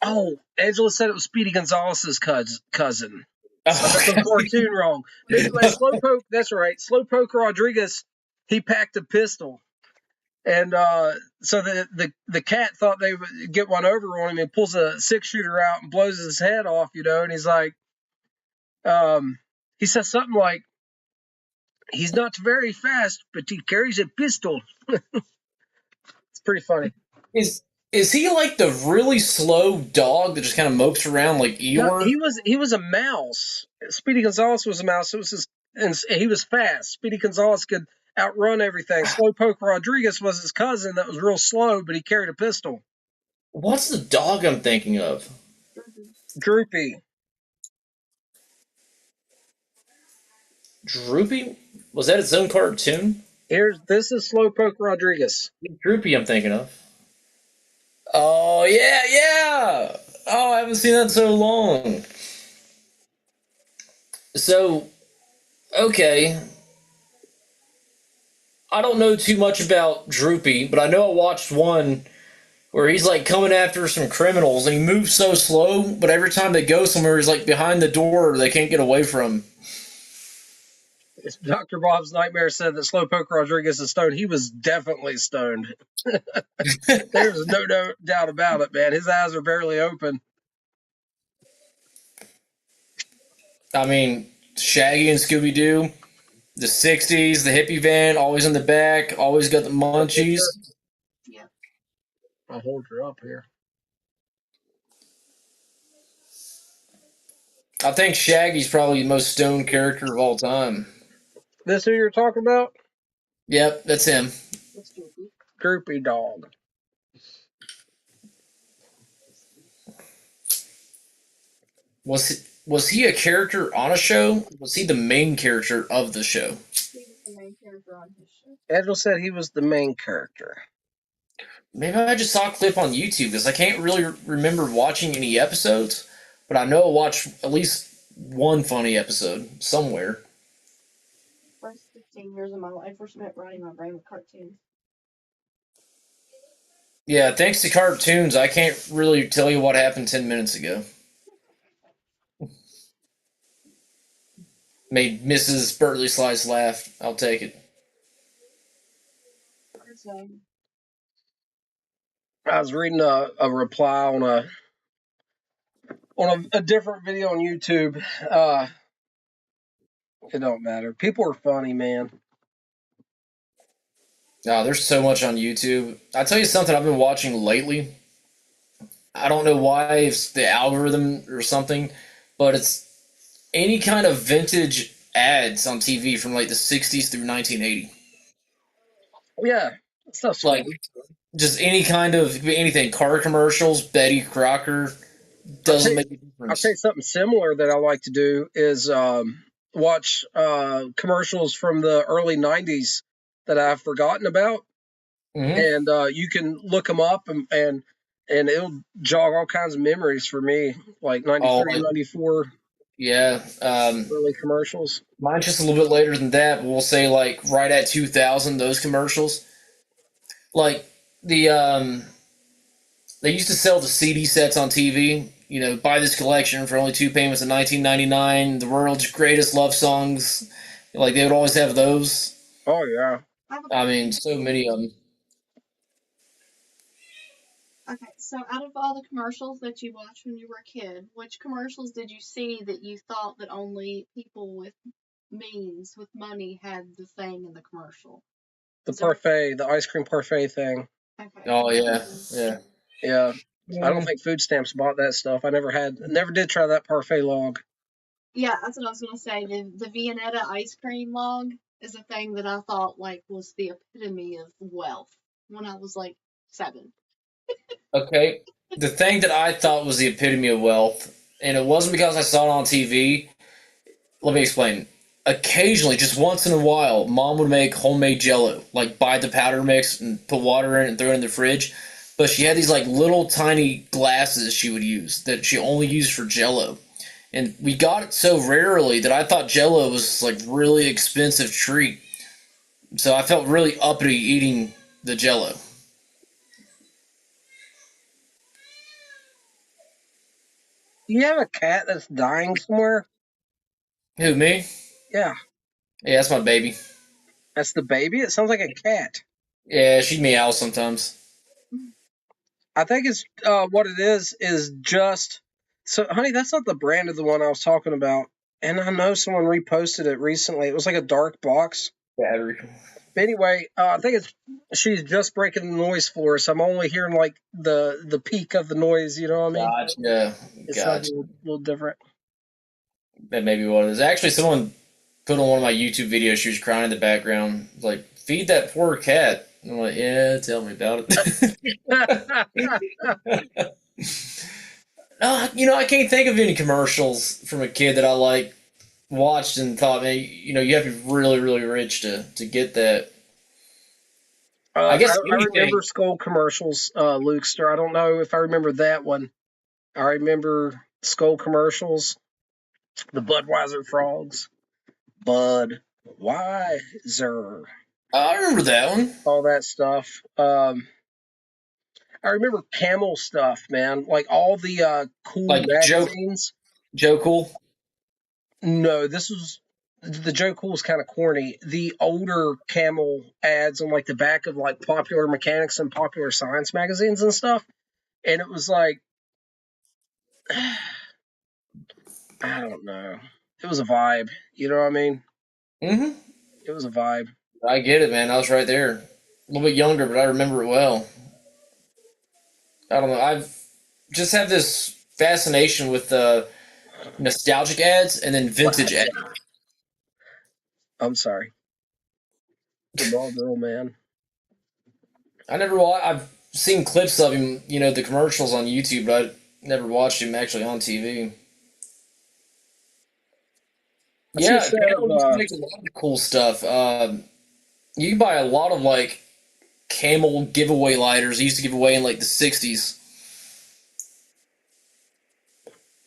Oh, Angela said it was Speedy Gonzalez's cousin. That's a cartoon wrong. Anyway, Slowpoke. That's right. Slowpoke Rodriguez. He packed a pistol. And so the cat thought they would get one over on him, and pulls a 6-shooter out and blows his head off, and he's like, he says something like, he's not very fast, but he carries a pistol. It's pretty funny. Is he like the really slow dog that just kind of mopes around like Eeyore? No, he was a mouse. Speedy Gonzalez was a mouse. And he was fast. Speedy Gonzalez could outrun everything. Slowpoke Rodriguez was his cousin that was real slow, but he carried a pistol. What's the dog I'm thinking of? Droopy. Droopy? Was that its own cartoon? This is Slowpoke Rodriguez. Droopy I'm thinking of. Oh, yeah. Oh, I haven't seen that in so long. So, okay. I don't know too much about Droopy, but I know I watched one where he's like coming after some criminals and he moves so slow, but every time they go somewhere, he's like behind the door, they can't get away from him. Dr. Bob's Nightmare said that Slowpoke Rodriguez is stoned. He was definitely stoned. There's no doubt about it, man. His eyes are barely open. I mean, Shaggy and Scooby-Doo, the 60s, the hippie van, always in the back, always got the munchies. Yeah. I'll hold her up here. I think Shaggy's probably the most stoned character of all time. This who you're talking about? Yep, that's him. That's Droopy. Droopy dog. Was he a character on a show? Was he the main character of the show? He was the main character on his show. Angela said he was the main character. Maybe I just saw a clip on YouTube because I can't really remember watching any episodes, but I know I watched at least one funny episode somewhere. First 15 years of my life were spent running my brain with cartoons. Yeah, thanks to cartoons, I can't really tell you what happened 10 minutes ago. Made Mrs. Bertley Slice laugh. I'll take it. I was reading a reply on a different video on YouTube. It don't matter. People are funny, man. There's so much on YouTube. I'll tell you something I've been watching lately. I don't know why, it's the algorithm or something, but it's any kind of vintage ads on TV from like the 60s through 1980. Yeah, stuff's like just any kind of anything. Car commercials, Betty Crocker, doesn't make a difference. I'll tell you something similar that I like to do is watch commercials from the early 90s that I've forgotten about. Mm-hmm. And you can look them up and and it'll jog all kinds of memories for me, like 93, 94 yeah. early commercials. Mine's just a little bit later than that, but we'll say like right at 2000, those commercials. Like they used to sell the CD sets on TV. You know, buy this collection for only 2 payments in 1999. The world's greatest love songs. Like they would always have those. Oh yeah. I mean, so many of them. Okay, so out of all the commercials that you watched when you were a kid, which commercials did you see that you thought that only people with means, with money, had the thing in the commercial? The parfait, the ice cream parfait thing. Okay. Oh yeah, yeah. Yeah. I don't think food stamps bought that stuff. I never did try that parfait log. Yeah, that's what I was gonna say. The Viennetta ice cream log is a thing that I thought like was the epitome of wealth when I was like 7. Okay, the thing that I thought was the epitome of wealth, and it wasn't because I saw it on TV. Let me explain. Occasionally, just once in a while, Mom would make homemade Jello, like buy the powder mix and put water in it and throw it in the fridge. But she had these like little tiny glasses she would use that she only used for Jello, and we got it so rarely that I thought Jello was like really expensive treat. So I felt really uppity eating the Jello. Do you have a cat that's dying somewhere? Who, me? Yeah. Yeah, that's my baby. That's the baby? It sounds like a cat. Yeah, she meows sometimes. I think it's what it is just so honey, that's not the brand of the one I was talking about. And I know someone reposted it recently. It was like a dark box. Battery. But anyway, I think she's just breaking the noise for us. I'm only hearing like the peak of the noise, you know what I mean? Gotcha. It sounds a little different. That may be what it is. Actually, someone put on one of my YouTube videos, she was crying in the background, like, feed that poor cat. And I'm like, yeah, tell me about it. No, I can't think of any commercials from a kid that I like watched and thought, man, you have to be really, really rich to get that. I guess I remember Skoal commercials, Lukester. I don't know if I remember that one. I remember Skoal commercials, the Budweiser frogs, Budweiser. I remember that one. All that stuff. I remember Camel stuff, man. Like all the cool like magazines. Joe Cool? No, the Joe Cool was kind of corny. The older Camel ads on like the back of like Popular Mechanics and Popular Science magazines and stuff. And it was like, I don't know. It was a vibe. You know what I mean? Mm-hmm. It was a vibe. I get it, man. I was right there. A little bit younger, but I remember it well. I don't know. I've just have this fascination with nostalgic ads and then vintage ads. I'm sorry. The Marlboro Man. I've seen clips of him, the commercials on YouTube, but I never watched him actually on TV. Yeah, Camel makes a lot of cool stuff. You can buy a lot of like Camel giveaway lighters. He used to give away in like the 60s.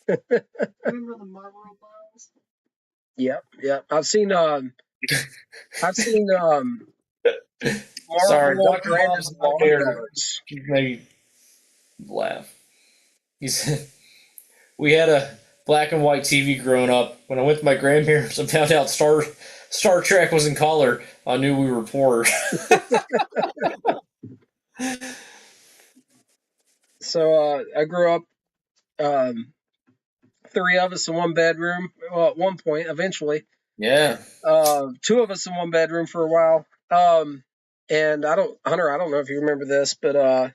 Remember the Marlboro bottles? Yep. I've seen Marlboro Sorry, Dr. branded lawn darts. He made me laugh. He said, we had a black and white TV growing up. When I went to my grandparents and found out Star Trek was in color, I knew we were poor. So I grew up, 3 of us in one bedroom. Well, at one point, eventually. Yeah. 2 of us in one bedroom for a while. And Hunter, I don't know if you remember this, but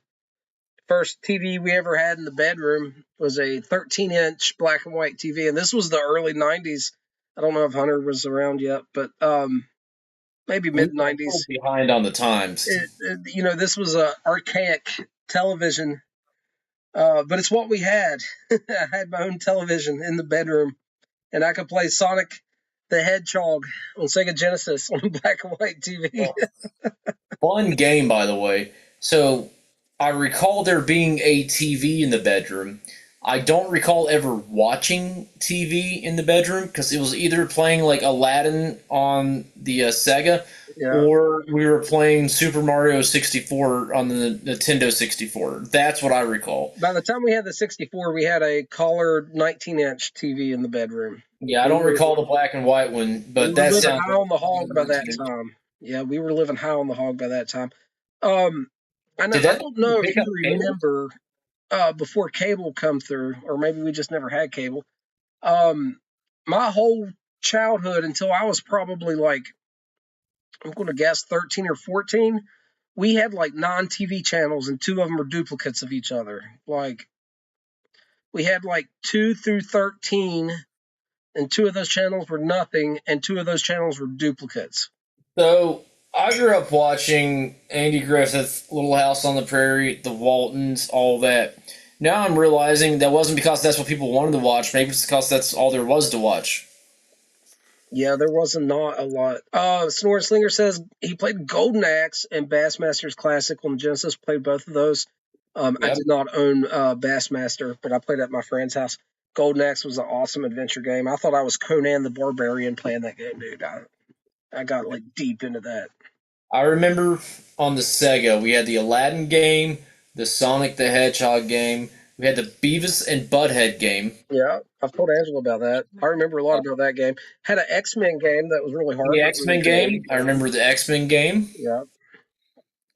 first TV we ever had in the bedroom was a 13-inch black and white TV, and this was the early 90s. I don't know if Hunter was around yet, but maybe mid-90s. Behind on the times. This was a archaic television, but it's what we had. I had my own television in the bedroom, and I could play Sonic the Hedgehog on Sega Genesis on a black and white TV. Fun game, by the way. So I recall there being a TV in the bedroom. I don't recall ever watching TV in the bedroom because it was either playing like Aladdin on the Sega, Yeah. or we were playing Super Mario 64 on the Nintendo 64. That's what I recall. By the time we had the 64, we had a collared 19-inch TV in the bedroom. Yeah, I We don't were recall the black and white one, we but were that living sounds high on the hog by that 19. time. Yeah, we were living high on the hog by that time. Um, Did I that don't know if pick you up cable? remember before cable come through, or maybe we just never had cable. Um, my whole childhood until I was probably like, I'm going to guess 13 or 14, we had like non-TV channels, and two of them were duplicates of each other. Like we had like 2 through 13, and two of those channels were nothing, and two of those channels were duplicates. So I grew up watching Andy Griffith, Little House on the Prairie, The Waltons, all that. Now I'm realizing that wasn't because that's what people wanted to watch. Maybe it's because that's all there was to watch. Yeah, there wasn't not a lot. Snore Slinger says he played Golden Axe and Bassmaster's Classic on Genesis. Played both of those. I Yep. did not own Bassmaster, but I played at my friend's house. Golden Axe was an awesome adventure game. I thought I was Conan the Barbarian playing that game, dude. I got like deep into that. I remember on the Sega we had the Aladdin game, the Sonic the Hedgehog game, we had the Beavis and Butthead game. Yeah, I've told Angela about that. I remember a lot about that game. Had an X-Men game that was really hard. The But X really Men good. game. I remember the X Men game. Yeah.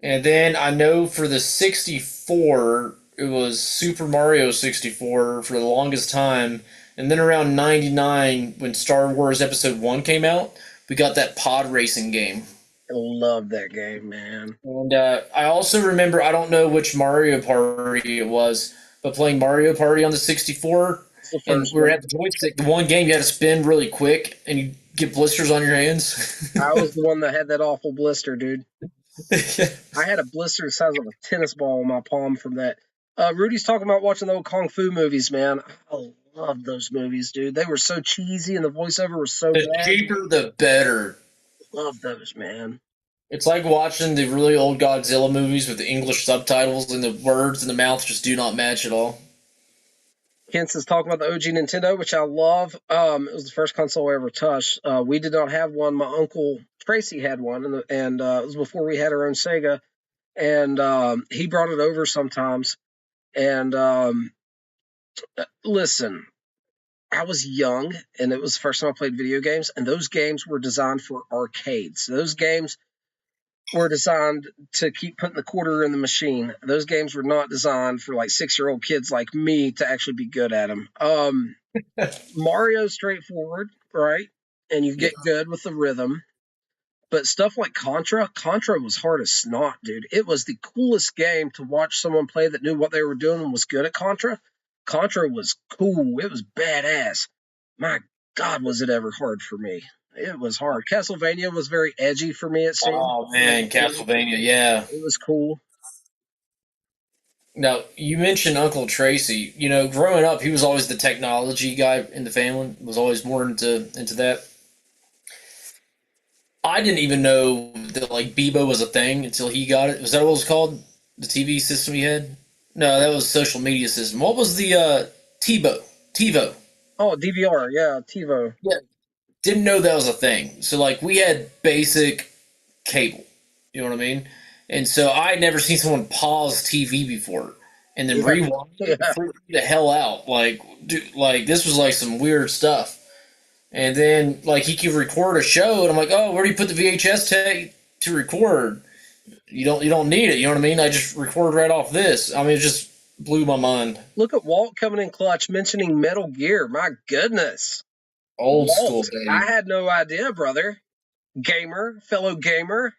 And then I know for the 64, it was Super Mario 64 for the longest time. And then around 99, when Star Wars Episode 1 came out, we got that pod racing game. I love that game, man. And I also remember, I don't know which Mario Party it was, but playing Mario Party on the 64, It's the and first we were one. at the joystick. The one game you had to spin really quick, and you get blisters on your hands. I was the one that had that awful blister, dude. I had a blister the size of a tennis ball in my palm from that. Rudy's talking about watching the old Kung Fu movies, man. I love those movies, dude. They were so cheesy and the voiceover was so The bad. cheaper, the better. Love those, man. It's like watching the really old Godzilla movies with the English subtitles and the words in the mouth just do not match at all. Kent is talking about the OG Nintendo, which I love. It was the first console I ever touched. We did not have one. My uncle Tracy had one, and it was before we had our own Sega. And he brought it over sometimes. And listen, I was young, and it was the first time I played video games, and those games were designed for arcades. Those games were designed to keep putting the quarter in the machine. Those games were not designed for like 6-year-old kids like me to actually be good at them. Mario's straightforward, right? And you get good with the rhythm. But stuff like Contra was hard as snot, dude. It was the coolest game to watch someone play that knew what they were doing and was good at Contra. Contra was cool. It was badass. My God, was it ever hard for me? It was hard. Castlevania was very edgy for me, it seemed. Oh man, Castlevania, yeah. It was cool. Now you mentioned Uncle Tracy. You know, growing up, he was always the technology guy in the family. Was always more into that. I didn't even know that like Bebo was a thing until he got it. Was that what it was called? The TV system he had? No, that was social media system. What was the TiVo? TiVo. Oh, DVR, yeah, TiVo. Yeah. Didn't know that was a thing. So like we had basic cable. You know what I mean? And so I had never seen someone pause TV before and then rewind it. Yeah. Freaked me the hell out. Like, dude, like this was like some weird stuff. And then like he could record a show, and I'm like, oh, where do you put the VHS tape to record? You don't need it. You know what I mean? I just record right off this. I mean, it just blew my mind. Look at Walt coming in clutch mentioning Metal Gear. My goodness. Old Walt, school, baby. I had no idea, brother. Gamer, fellow gamer.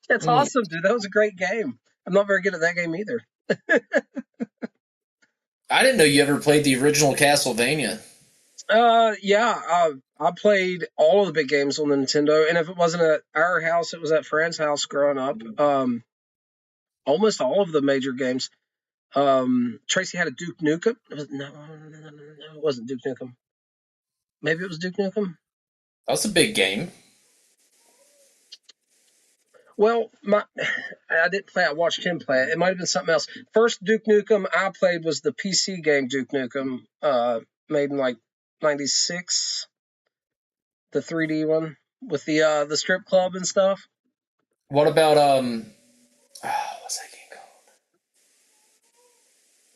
That's awesome, dude. That was a great game. I'm not very good at that game either. I didn't know you ever played the original Castlevania. Yeah, I played all of the big games on the Nintendo, and if it wasn't at our house, it was at friend's house growing up. Almost all of the major games. Tracy had a Duke Nukem. No, it wasn't Duke Nukem. Maybe it was Duke Nukem. That was a big game. Well, I didn't play. I watched him play it. It might have been something else. First Duke Nukem I played was the PC game Duke Nukem, made in like '96, the 3D one with the strip club and stuff. What about what's that game called?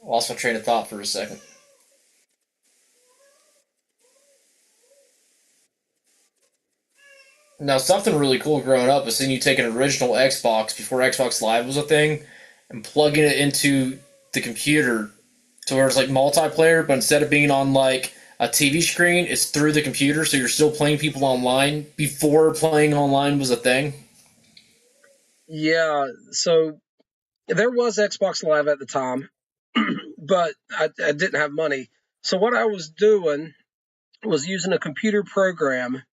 Lost my train of thought for a second. Now, something really cool growing up is seeing you take an original Xbox before Xbox Live was a thing and plugging it into the computer to where it's like multiplayer, but instead of being on like a TV screen, it's through the computer, so you're still playing people online before playing online was a thing. Yeah, so there was Xbox Live at the time, but I didn't have money. So what I was doing was using a computer program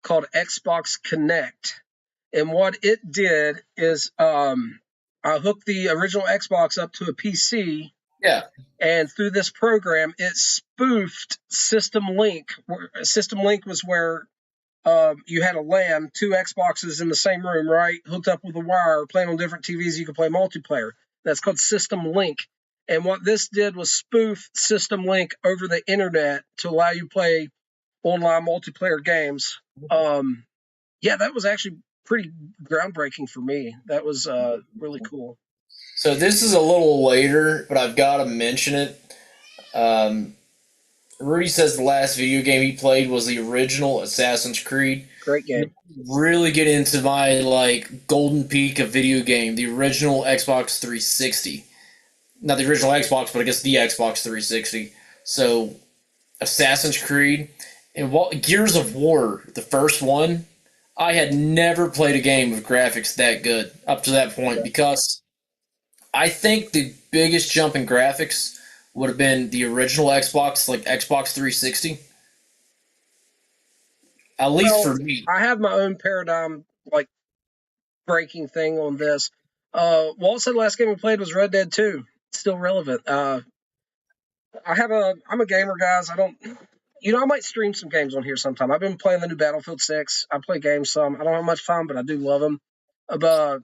called Xbox Connect. And what it did is I hooked the original Xbox up to a PC. Yeah. And through this program, it spoofed System Link. System Link was where you had a LAN, two Xboxes in the same room, right? Hooked up with a wire, playing on different TVs. You could play multiplayer. That's called System Link. And what this did was spoof System Link over the internet to allow you to play online multiplayer games. Yeah, that was actually pretty groundbreaking for me. That was really cool. So this is a little later, but I've got to mention it. Rudy says the last video game he played was the original Assassin's Creed. Great game. Really get into my like golden peak of video game, the original Xbox 360. Not the original Xbox, but I guess the Xbox 360. So Assassin's Creed and Gears of War, the first one. I had never played a game with graphics that good up to that point because I think the biggest jump in graphics would have been the original Xbox, like Xbox 360. At least for me. I have my own paradigm, like, breaking thing on this. Walt said the last game we played was Red Dead 2. Still relevant. I'm a gamer, guys. I might stream some games on here sometime. I've been playing the new Battlefield 6. I play games some. I don't have much fun, but I do love them. But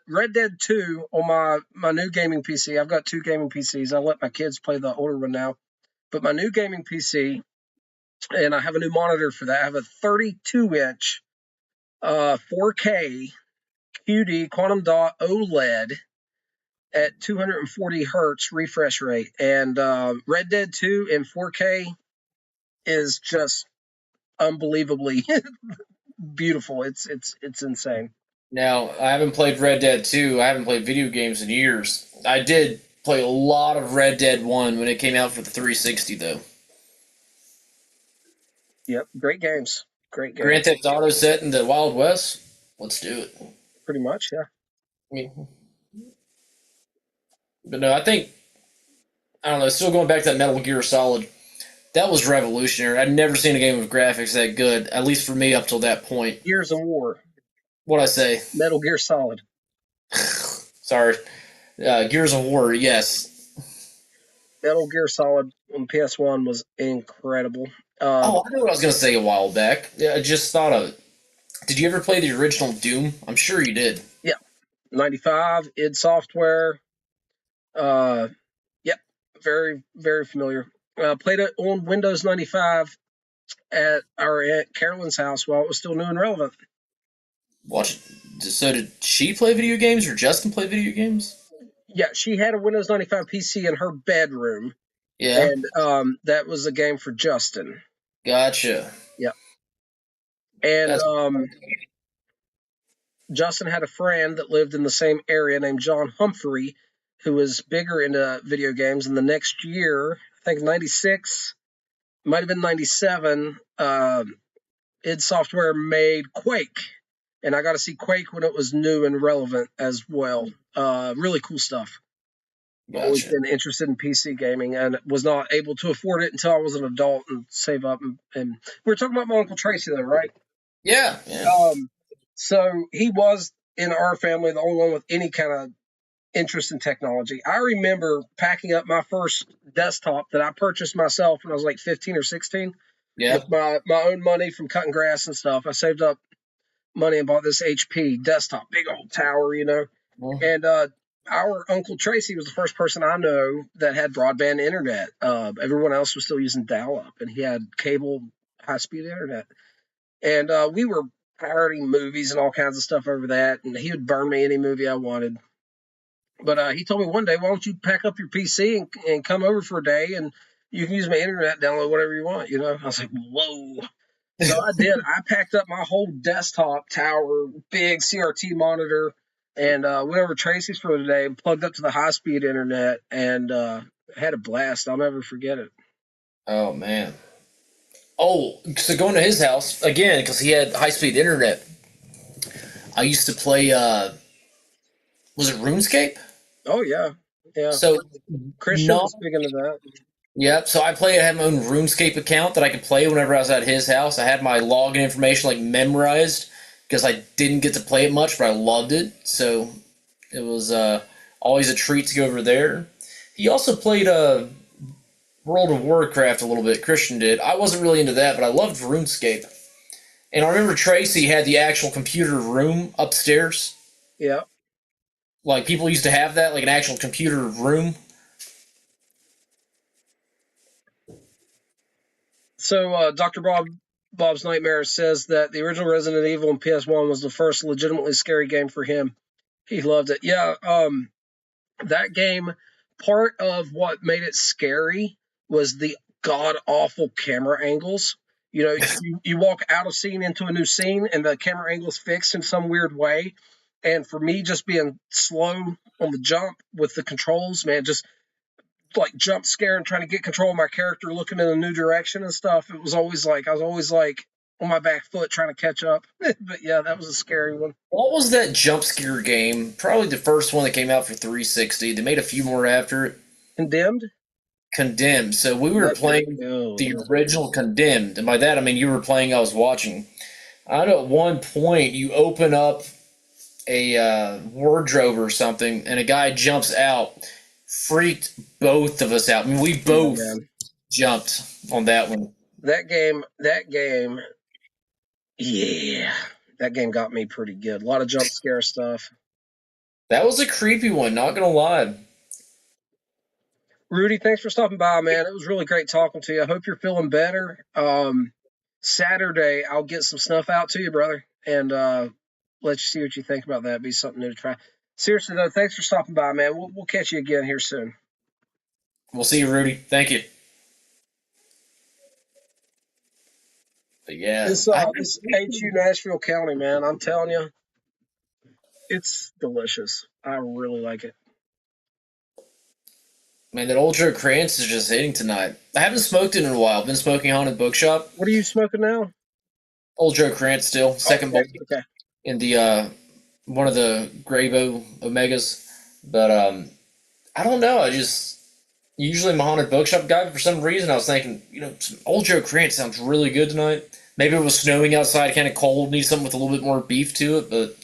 Red Dead 2 on my new gaming PC. I've got two gaming PCs. I let my kids play the older one now. But my new gaming PC, and I have a new monitor for that. I have a 32-inch 4K QD quantum dot OLED at 240 hertz refresh rate. And Red Dead 2 in 4K is just unbelievably beautiful. It's insane. Now, I haven't played Red Dead 2. I haven't played video games in years. I did play a lot of Red Dead 1 when it came out for the 360, though. Yep, great games. Great games. Grand Theft Auto set in the Wild West? Let's do it. Pretty much, yeah. But no, I don't know, still going back to that Metal Gear Solid, that was revolutionary. I'd never seen a game with graphics that good, at least for me up till that point. Gears of War. What'd I say? Metal Gear Solid. Sorry. Gears of War, yes. Metal Gear Solid on PS1 was incredible. I know what I was going to say a while back. Yeah, I just thought of it. Did you ever play the original Doom? I'm sure you did. Yeah. 95, id Software. Yep. Very, very familiar. Played it on Windows 95 at our Aunt Carolyn's house while it was still new and relevant. So did she play video games or Justin play video games? Yeah, she had a Windows 95 PC in her bedroom. Yeah. And that was a game for Justin. Gotcha. Yep. And Justin had a friend that lived in the same area named John Humphrey, who was bigger into video games. And the next year, I think 96, might have been 97, id Software made Quake. And I got to see Quake when it was new and relevant as well. Really cool stuff. Gotcha. Always been interested in PC gaming and was not able to afford it until I was an adult and save up. And we were talking about my Uncle Tracy, though, right? Yeah. So he was, in our family, the only one with any kind of interest in technology. I remember packing up my first desktop that I purchased myself when I was like 15 or 16. Yeah. With my own money from cutting grass and stuff. I saved up money and bought this HP desktop, big old tower, you know. And our Uncle Tracy was the first person I know that had broadband internet. Everyone else was still using dial-up, and he had cable high-speed internet. And we were pirating movies and all kinds of stuff over that, and he would burn me any movie I wanted. But he told me one day, why don't you pack up your PC and come over for a day, and you can use my internet, download whatever you want, you know? I was like, whoa. So I did. I packed up my whole desktop tower, big CRT monitor, and went over to Tracy's for the day, plugged up to the high-speed internet, and had a blast. I'll never forget it. Oh, man. Oh, so going to his house, again, because he had high-speed internet, I used to play, was it RuneScape? Oh, yeah. Yeah. So, Christian was big into that. Yep, so I had my own RuneScape account that I could play whenever I was at his house. I had my login information like memorized because I didn't get to play it much, but I loved it. So it was always a treat to go over there. He also played World of Warcraft a little bit. Christian did. I wasn't really into that, but I loved RuneScape. And I remember Tracy had the actual computer room upstairs. Yeah. Like people used to have that, like an actual computer room. So Dr. Bob's Nightmare says that the original Resident Evil on PS1 was the first legitimately scary game for him. He loved it. Yeah, that game, part of what made it scary was the god-awful camera angles. You know, you walk out of scene into a new scene, and the camera angle's fixed in some weird way. And for me, just being slow on the jump with the controls, man, just like jump scare and trying to get control of my character looking in a new direction and stuff. It was always like I was always like on my back foot trying to catch up. But yeah, that was a scary one. What was that jump scare game? Probably the first one that came out for 360. They made a few more after it. Condemned. So we were playing the original Condemned, and by that I mean you were playing, I was watching. I know at one point you open up a wardrobe or something, and a guy jumps out. Freaked both of us out. I mean, we both jumped on that one. That game, yeah, that game got me pretty good. A lot of jump scare stuff. That was a creepy one, not gonna lie. Rudy, thanks for stopping by, man. It was really great talking to you. I hope you're feeling better. Saturday, I'll get some stuff out to you, brother, and let you see what you think about that. It'd be something new to try. Seriously, though, thanks for stopping by, man. We'll catch you again here soon. We'll see you, Rudy. Thank you. But yeah. This HU Nashville County, man, I'm telling you, it's delicious. I really like it. Man, that Old Joe Krantz is just hitting tonight. I haven't smoked it in a while. I've been smoking Haunted Bookshop. What are you smoking now? Old Joe Krantz still. Second bowl. Okay. In the one of the Grabo Omegas. But I don't know. I just usually I'm a Haunted Bookshop guy, but for some reason I was thinking, some Old Joe Krantz sounds really good tonight. Maybe it was snowing outside, kind of cold, need something with a little bit more beef to it, but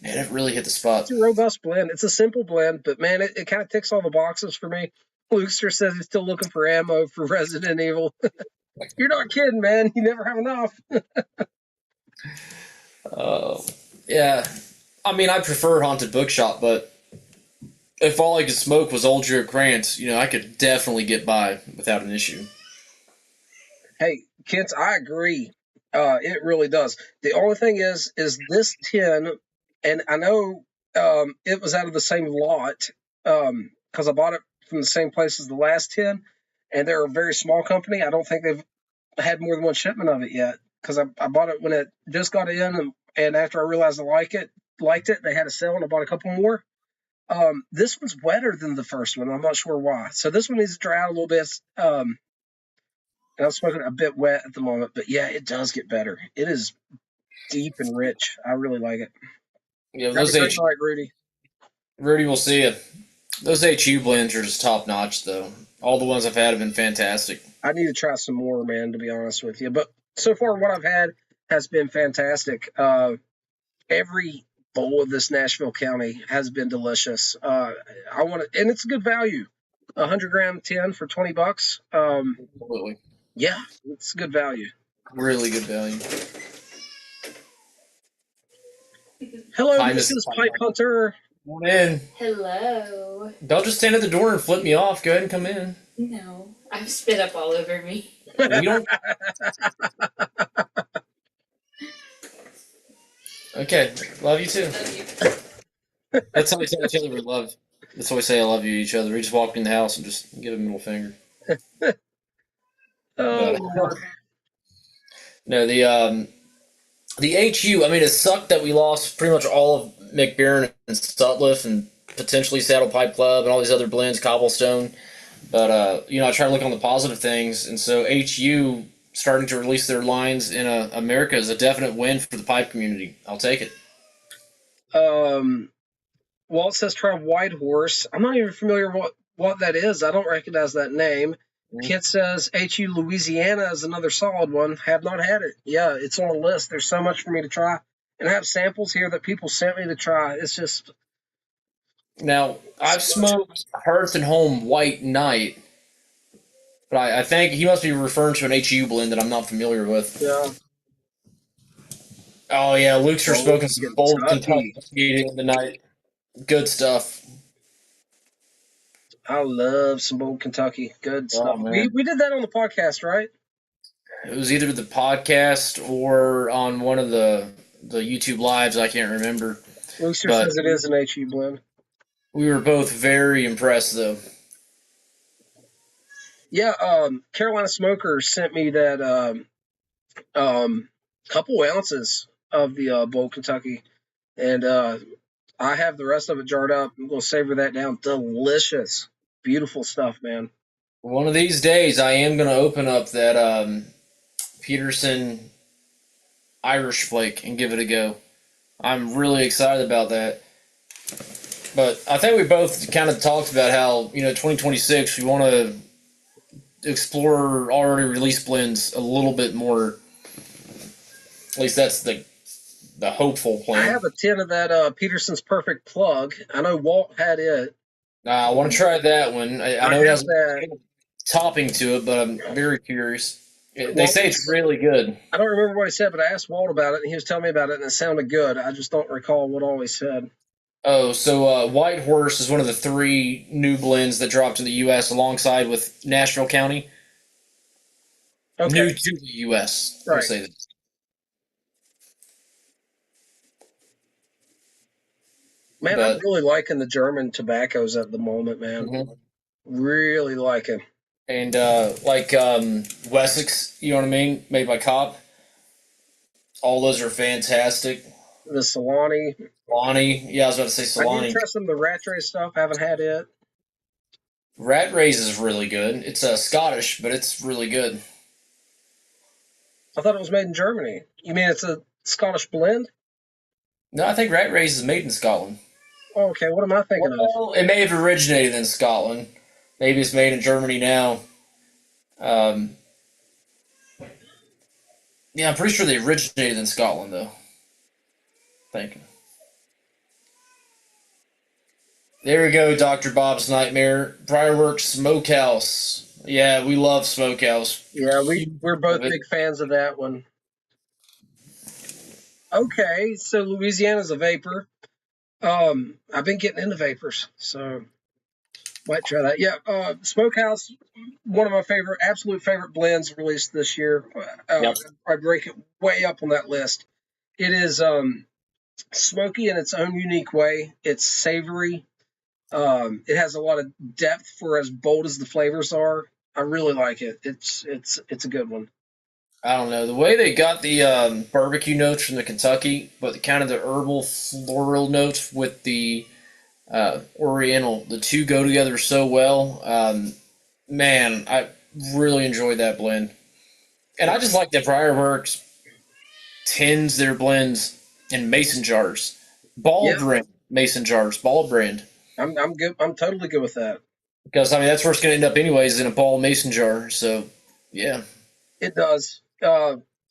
man, it really hit the spot. It's a robust blend. It's a simple blend, but man, it kind of ticks all the boxes for me. Lukester says he's still looking for ammo for Resident Evil. You're not kidding, man. You never have enough. Yeah. I mean, I prefer Haunted Bookshop, but if all I could smoke was Old Joe Krantz, I could definitely get by without an issue. Hey, kids, I agree. It really does. The only thing is this tin, and I know it was out of the same lot because I bought it from the same place as the last tin, and they're a very small company. I don't think they've had more than one shipment of it yet because I bought it when it just got in, and after I realized I liked it, they had a sale, and I bought a couple more. This one's wetter than the first one. I'm not sure why. So this one needs to dry out a little bit. And I'm smoking a bit wet at the moment, but yeah, it does get better. It is deep and rich. I really like it. Yeah, those Rudy. Rudy, we'll see you. Those HU blends are just top notch, though. All the ones I've had have been fantastic. I need to try some more, man, to be honest with you. But so far, what I've had has been fantastic. Every bowl of this Nashville County has been delicious. And it's a good value. 100-gram tin for $20. Absolutely. Yeah, it's good value. Really good value. Hello, Hi, this Mrs. is Pipe Pipe Hunter. Come on in. Hello. Don't just stand at the door and flip me off. Go ahead and come in. No, I've spit up all over me. We don't. Okay, love you too. Love you. That's how we tell each other we love. That's how we say I love you to each other. We just walk in the house and just give a middle finger. Oh, But Lord. no, the HU. I mean, it sucked that we lost pretty much all of McBaron and Sutliff and potentially Saddle Pipe Club and all these other blends, Cobblestone. But I try to look on the positive things, and so HU starting to release their lines in America is a definite win for the pipe community. I'll take it. Walt says try White Horse. I'm not even familiar what that is. I don't recognize that name. Kit says HU Louisiana is another solid one. Have not had it. Yeah, it's on a list. There's so much for me to try. And I have samples here that people sent me to try. It's just... Now, I've smoked Hearth and Home White Night, but I think he must be referring to an HU blend that I'm not familiar with. Yeah. Oh, yeah, Luke's for smoking some Bold Kentucky. Kentucky tonight. Good stuff. I love some Bold Kentucky. Good stuff. Man. We did that on the podcast, right? It was either the podcast or on one of the YouTube lives. I can't remember. Lucer says it is an HU blend. We were both very impressed, though. Yeah, Carolina Smoker sent me that couple ounces of the Bold Kentucky, and I have the rest of it jarred up. I'm going to savor that down. Delicious. Beautiful stuff, man. One of these days, I am going to open up that Peterson Irish Flake and give it a go. I'm really excited about that. But I think we both kind of talked about how, 2026, we want to explore already released blends a little bit more. At least that's the hopeful plan. I have a tin of that Peterson's Perfect Plug. I know Walt had it. I want to try that one. I know it has a topping to it, but I'm very curious. They say it's really good. I don't remember what he said, but I asked Walt about it, and he was telling me about it, and it sounded good. I just don't recall what all he said. Oh, so White Horse is one of the 3 new blends that dropped in the U.S. alongside with Nashville County. Okay. New to the U.S. Right. I'll say that. Man, I'm really liking the German tobaccos at the moment, man. Mm-hmm. Really liking. And Wessex, you know what I mean? Made by Cop. All those are fantastic. The Solani. Yeah, I was about to say Solani. I need to try some of the Rat Race stuff. I haven't had it. Rat Race is really good. It's Scottish, but it's really good. I thought it was made in Germany. You mean it's a Scottish blend? No, I think Rat Race is made in Scotland. Oh, okay, what am I thinking of? It may have originated in Scotland. Maybe it's made in Germany now. Yeah, I'm pretty sure they originated in Scotland, though. Thank you. There we go, Dr. Bob's Nightmare. Briarworks Smokehouse. Yeah, we love Smokehouse. Yeah, we're both big fans of that one. Okay, so Louisiana's a vapor. I've been getting into vapors, so might try that. Yeah, Smokehouse, one of my absolute favorite blends released this year. Yep. I break it way up on that list. It is smoky in its own unique way. It's savory. It has a lot of depth for as bold as the flavors are. I really like it. It's a good one. I don't know. The way they got the barbecue notes from the Kentucky, but kind of the herbal floral notes with the Oriental, the two go together so well. Man, I really enjoyed that blend. And I just like that Briarworks tins their blends in mason jars. Ball brand mason jars, ball brand. I'm good. I'm totally good with that. Because, I mean, that's where it's going to end up anyways, in a ball mason jar. So, yeah. It does.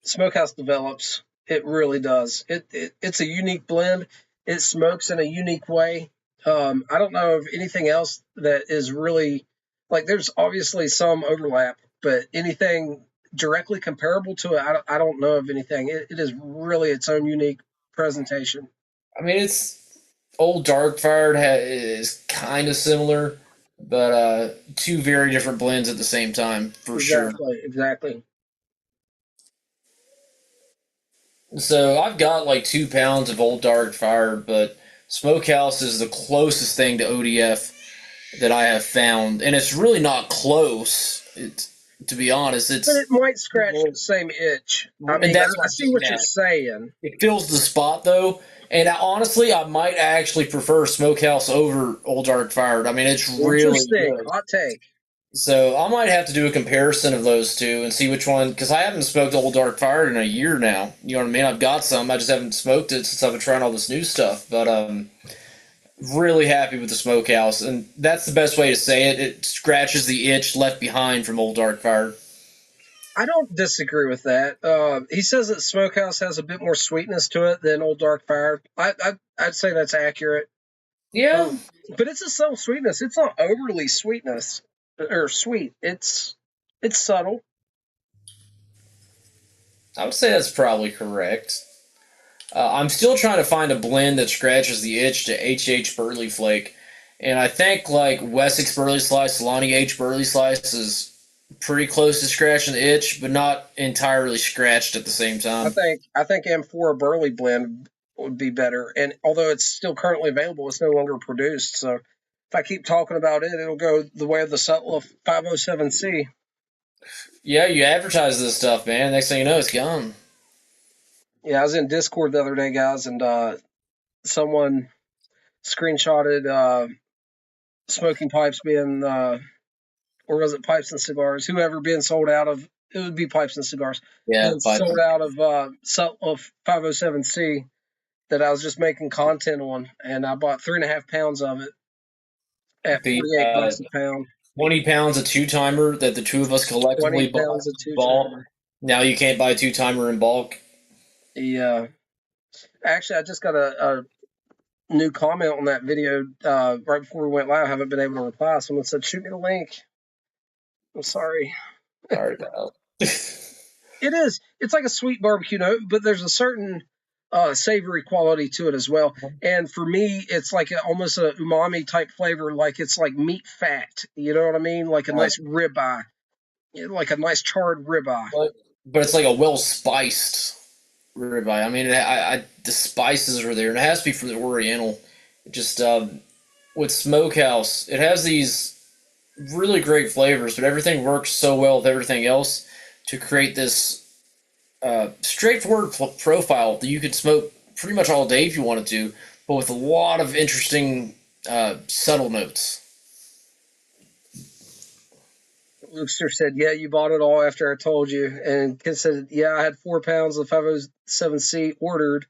Smokehouse develops. It really does. It's a unique blend. It smokes in a unique way. I don't know of anything else that is really, like, there's obviously some overlap, but anything directly comparable to it, I don't know of anything. It is really its own unique presentation. I mean, it's Old Dark Fire is kind of similar, but two very different blends at the same time for sure. Exactly. So I've got like 2 pounds of Old Dark Fire, but Smokehouse is the closest thing to ODF that I have found, and it's really not close. It's, to be honest, it's But it might scratch the same itch. I mean, that's I see what you're saying. It fills the spot though, and honestly, I might actually prefer Smokehouse over Old Dark Fire. I mean, it's really good. Hot take. So I might have to do a comparison of those two and see which one, because I haven't smoked Old Dark Fire in a year now. You know what I mean? I've got some, I just haven't smoked it since I've been trying all this new stuff. But really happy with the Smokehouse, and that's the best way to say it. It scratches the itch left behind from Old Dark Fire. I don't disagree with that. He says that Smokehouse has a bit more sweetness to it than Old Dark Fire. I'd say that's accurate. Yeah, but it's a subtle sweetness. It's not overly sweetness or sweet. It's subtle. I would say that's probably correct. I'm still trying to find a blend that scratches the itch to H.H. Burley Flake, and I think like Wessex Burley Slice, Lonnie H. Burley Slice is pretty close to scratching the itch, but not entirely scratched at the same time. I think M4 Burley blend would be better, and although it's still currently available, it's no longer produced. So if I keep talking about it, it'll go the way of the Sutler 507C. Yeah, you advertise this stuff, man. Next thing you know, it's gone. Yeah, I was in Discord the other day, guys, and someone screenshotted smoking pipes being, or was it pipes and cigars? Whoever being sold out of, it would be pipes and cigars. Yeah, sold out of 507C that I was just making content on, and I bought 3.5 pounds of it at 48 bucks a pound. 20 pounds a two-timer that the two of us collectively bought in bulk. Now you can't buy a two-timer in bulk. Yeah. Actually, I just got a new comment on that video right before we went live. I haven't been able to reply. Someone said, shoot me the link. I'm sorry. Sorry about It is. It's like a sweet barbecue note, but there's a certain savory quality to it as well. And for me, it's like almost a umami type flavor. Like it's like meat fat. You know what I mean? Like a nice ribeye. Like a nice charred ribeye. But it's like a well-spiced ribeye. I mean, the spices are there, and it has to be from the Oriental. Just with Smokehouse, it has these really great flavors, but everything works so well with everything else to create this straightforward profile that you could smoke pretty much all day if you wanted to, but with a lot of interesting subtle notes. Luxter said, yeah, you bought it all after I told you. And Kid said, yeah, I had 4 pounds of 507C ordered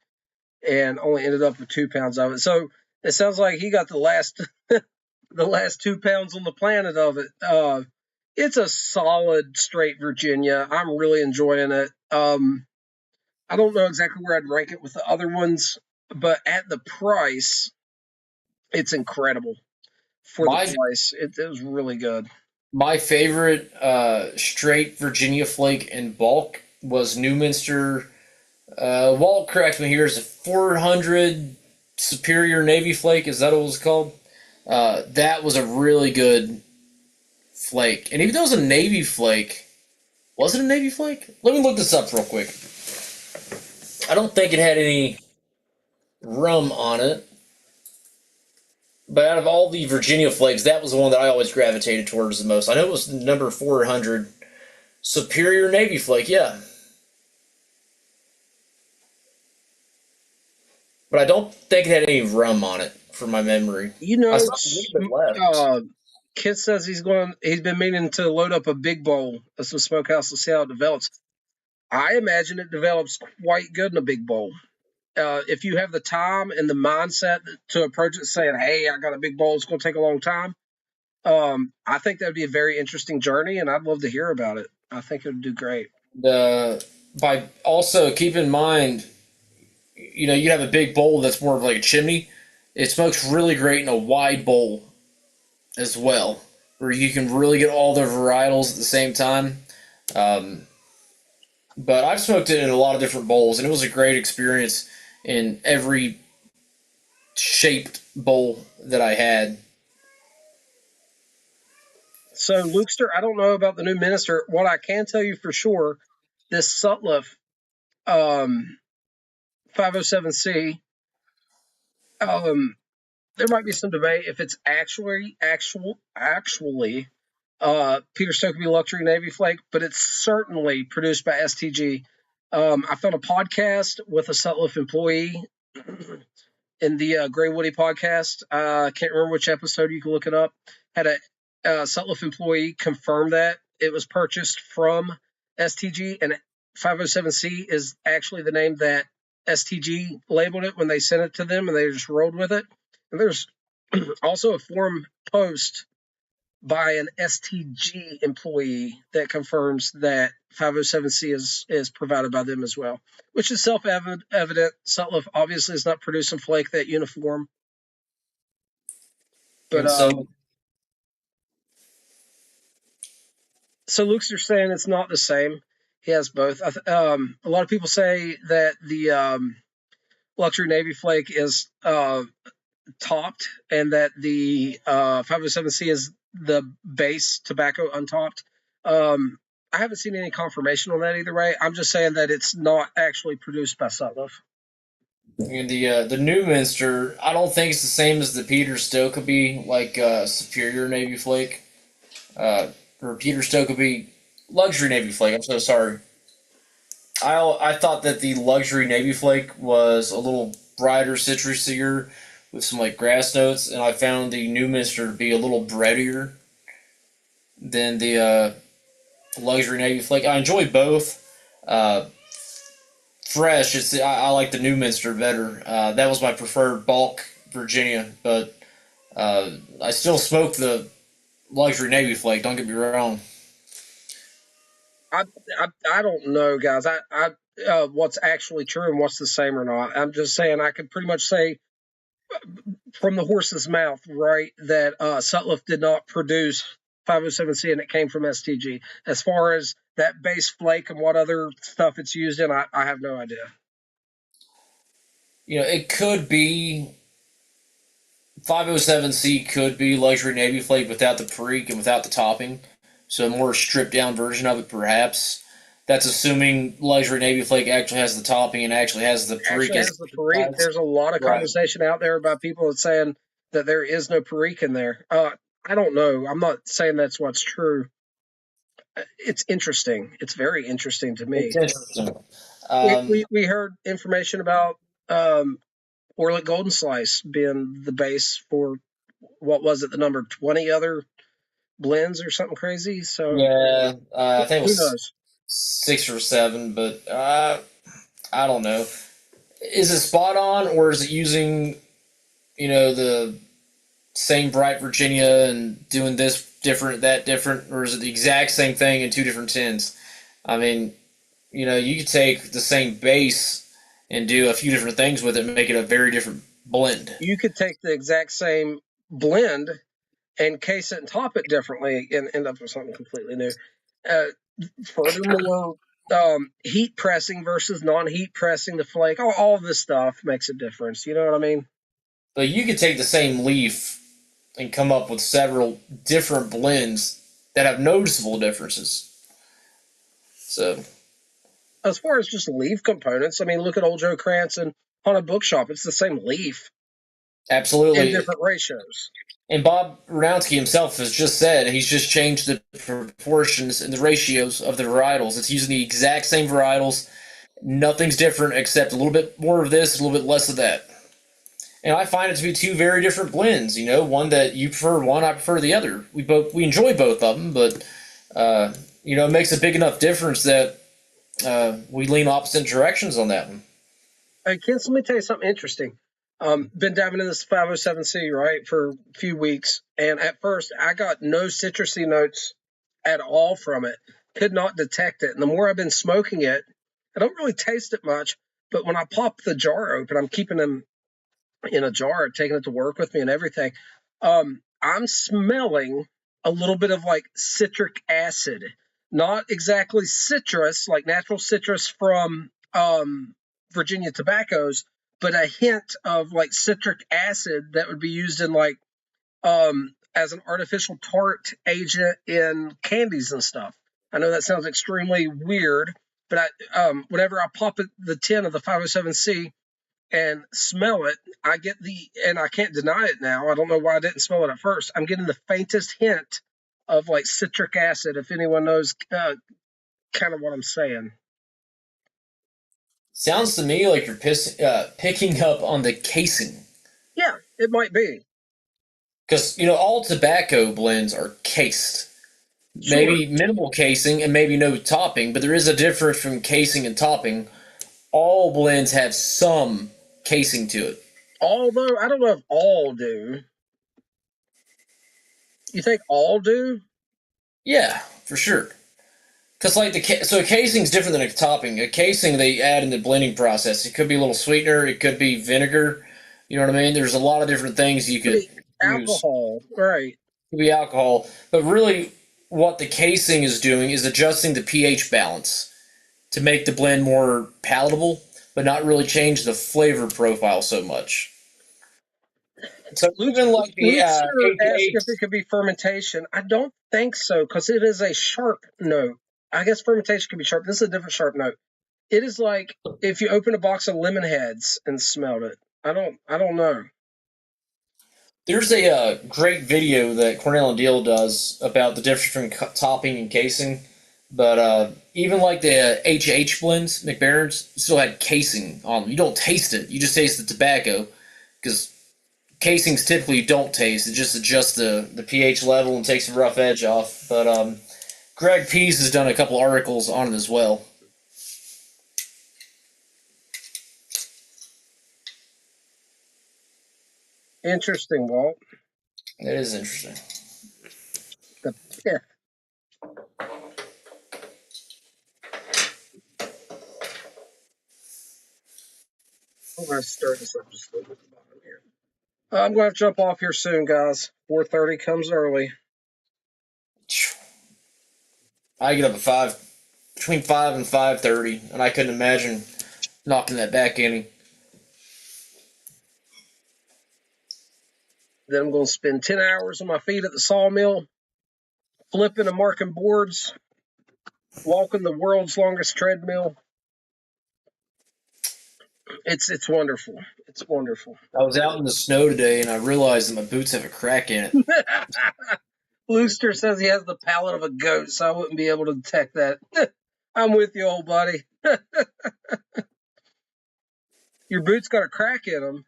and only ended up with 2 pounds of it. So it sounds like he got the last the last 2 pounds on the planet of it. It's a solid straight Virginia. I'm really enjoying it. I don't know exactly where I'd rank it with the other ones, but at the price, it's incredible. For the price, it was really good. My favorite straight Virginia flake in bulk was Newminster. Walt, correct me here, is a 400 Superior Navy flake. Is that what it was called? That was a really good flake. And even though it was a Navy flake, was it a Navy flake? Let me look this up real quick. I don't think it had any rum on it. But out of all the Virginia flakes, that was the one that I always gravitated towards the most. I know it was number 400. Superior Navy flake, yeah. But I don't think it had any rum on it, from my memory. You know, Kit says he's been meaning to load up a big bowl of some Smokehouse to see how it develops. I imagine it develops quite good in a big bowl. If you have the time and the mindset to approach it saying, hey, I got a big bowl, it's going to take a long time, I think that would be a very interesting journey, and I'd love to hear about it. I think it would do great. By also, keep in mind, you know, you have a big bowl that's more of like a chimney. It smokes really great in a wide bowl as well, where you can really get all the varietals at the same time. But I've smoked it in a lot of different bowls, and it was a great experience in every shaped bowl that I had. So, Lukester, I don't know about the new minister. What I can tell you for sure, this Sutliff 507C, there might be some debate if it's actually Peter Stokkebye Luxury Navy Flake, but it's certainly produced by STG. I found a podcast with a Sutliff employee in the Gray Woody podcast. I can't remember which episode. You can look it up. Had a Sutliff employee confirm that it was purchased from STG, and 507C is actually the name that STG labeled it when they sent it to them, and they just rolled with it. And there's also a forum post by an STG employee that confirms that 507C is provided by them as well, which is self-evident. Sutliff obviously is not producing flake that uniform. But so Luke's saying it's not the same. He has both. A lot of people say that the Luxury Navy Flake is topped, and that the 507C is the base tobacco untopped. I haven't seen any confirmation on that either way. I'm just saying that it's not actually produced by Sutliff. And the Newminster, I don't think it's the same as the Peter Stokkebye, like Superior Navy Flake, or Peter Stokkebye Luxury Navy Flake. I'm so sorry. I thought that the Luxury Navy Flake was a little brighter, citrusier, with some like grass notes, and I found the Newminster to be a little breadier than the Luxury Navy Flake. I enjoy both. Fresh, I like the Newminster better. That was my preferred bulk Virginia, but I still smoke the Luxury Navy Flake. Don't get me wrong. I don't know, guys. What's actually true and what's the same or not. I'm just saying I could pretty much say from the horse's mouth, right, that Sutliff did not produce 507C and it came from STG. As far as that base flake and what other stuff it's used in, I have no idea. You know, it could be 507C could be Luxury Navy Flake without the perique and without the topping. So a more stripped down version of it, perhaps. That's assuming Luxury Navy Flake actually has the topping and actually has the perique. There's a lot of conversation out there about people saying that there is no perique in there. I don't know. I'm not saying that's what's true. It's interesting. It's very interesting to me. It's interesting. We heard information about Orlick Golden Slice being the base for, what was it, the number 20 other blends or something crazy. So yeah, I think it was 6 or 7, but I don't know. Is it spot on, or is it using, the same bright Virginia and doing this different, that different, or is it the exact same thing in 2 different tins? I mean, you could take the same base and do a few different things with it and make it a very different blend. You could take the exact same blend and case it and top it differently and end up with something completely new. Furthermore, heat pressing versus non-heat pressing the flake, all of this stuff makes a difference. You know what I mean? But you could take the same leaf and come up with several different blends that have noticeable differences. So, as far as just leaf components, I mean, look at Old Joe Krantz and Haunted Bookshop. It's the same leaf. Absolutely. In different ratios. And Bob Ranowski himself has just said he's just changed the proportions and the ratios of the varietals. It's using the exact same varietals. Nothing's different except a little bit more of this, a little bit less of that. And I find it to be 2 very different blends. One that you prefer one, I prefer the other. We enjoy both of them, but it makes a big enough difference that we lean opposite directions on that one. Hey, kids, let me tell you something interesting. Been diving into this 507C, right, for a few weeks, and at first I got no citrusy notes at all from it. Could not detect it. And the more I've been smoking it, I don't really taste it much, but when I pop the jar open, I'm keeping them in a jar, taking it to work with me and everything. I'm smelling a little bit of like citric acid, not exactly citrus, like natural citrus from Virginia tobaccos, but a hint of like citric acid that would be used in like as an artificial tart agent in candies and stuff. I know that sounds extremely weird, but whenever I pop the tin of the 507C and smell it, I get and I can't deny it now. I don't know why I didn't smell it at first. I'm getting the faintest hint of like citric acid, if anyone knows kind of what I'm saying. Sounds to me like you're picking up on the casing. Yeah, it might be. Because, all tobacco blends are cased. Sure. Maybe minimal casing and maybe no topping, but there is a difference from casing and topping. All blends have some casing to it. Although, I don't know if all do. You think all do? Yeah, for sure. Because so a casing is different than a topping. A casing they add in the blending process. It could be a little sweetener. It could be vinegar. You know what I mean? There's a lot of different things you could alcohol, use. Right? It could be alcohol, but really, what the casing is doing is adjusting the pH balance to make the blend more palatable, but not really change the flavor profile so much. So even like the asked if it could be fermentation. I don't think so because it is a sharp note. I guess fermentation can be sharp. This is a different sharp note. It is like if you open a box of lemon heads and smelled it. I don't know. There's a great video that Cornell and Deal does about the difference between topping and casing. But even like the HH blends, McBaron's still had casing on them. You don't taste it. You just taste the tobacco because casings typically you don't taste. It just adjusts the pH level and takes the rough edge off. But Greg Pease has done a couple articles on it as well. Interesting, Walt. It is interesting. The pith. I'm going to stir this up just a little bit at the bottom here. I'm going to have to jump off here soon, guys. 4:30 comes early. I get up at between 5 and 5:30, and I couldn't imagine knocking that back inning. Then I'm going to spend 10 hours on my feet at the sawmill, flipping and marking boards, walking the world's longest treadmill. It's wonderful. It's wonderful. I was out in the snow today, and I realized that my boots have a crack in it. Looster says he has the palate of a goat, so I wouldn't be able to detect that. I'm with you, old buddy. Your boots got a crack in them.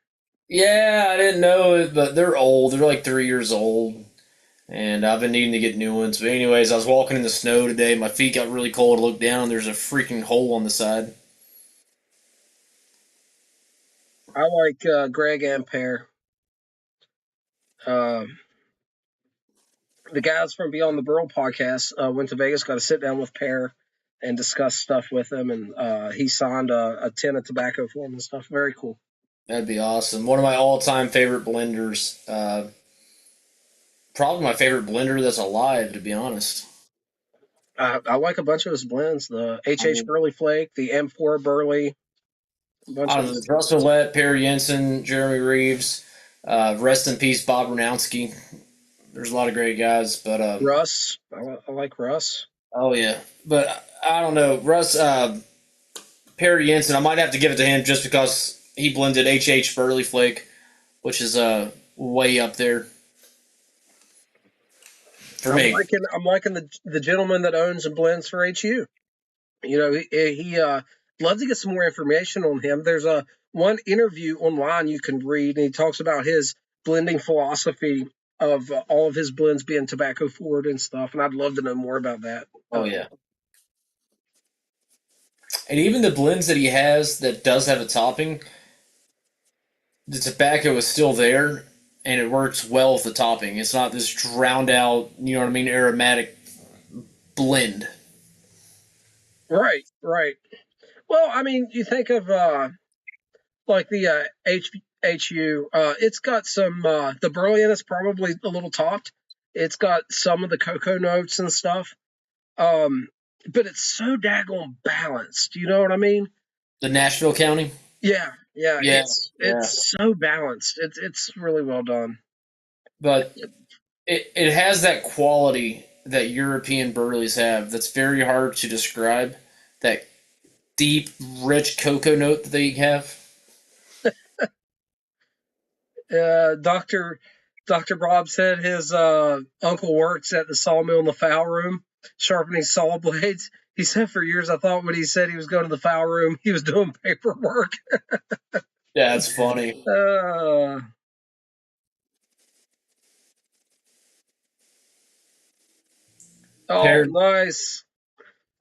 Yeah, I didn't know it, but they're old. They're like 3 years old, and I've been needing to get new ones. But anyways, I was walking in the snow today. My feet got really cold. I looked down, and there's a freaking hole on the side. I like Greg and Pear. The guys from Beyond the Burl podcast went to Vegas, got to sit down with Pear and discuss stuff with him, and he signed a tin of tobacco for him and stuff. Very cool. That'd be awesome. One of my all-time favorite blenders. Probably my favorite blender that's alive, to be honest. I like a bunch of his blends. The HH Burley Flake, the M4 Burley. Russell Lett, Perry Jensen, Jeremy Reeves. Rest in peace, Bob Ranowski. There's a lot of great guys, but Russ. I like Russ. Oh yeah, but I don't know Russ. Perry Jensen. I might have to give it to him just because he blended HH Burley Flake, which is way up there for me. I'm liking the gentleman that owns and blends for HU. You know, he love to get some more information on him. There's one interview online you can read, and he talks about his blending philosophy of all of his blends being tobacco forward and stuff. And I'd love to know more about that. Oh yeah. And even the blends that he has that does have a topping, the tobacco is still there, and it works well with the topping. It's not this drowned out, you know what I mean, aromatic blend. Right. Well, I mean, you think of like the HU. It's got some the burley in it's probably a little topped. It's got some of the cocoa notes and stuff. But it's so daggone balanced. You know what I mean? The Nashville County? Yeah. Yeah, Yeah, it's so balanced. It's really well done. but it has that quality that European burleys have that's very hard to describe. That deep, rich cocoa note that they have. Doctor Bob said his uncle works at the sawmill in the foul room, sharpening saw blades. He said for years I thought when he said he was going to the foul room, he was doing paperwork. Yeah, it's funny. Oh, Paired. nice.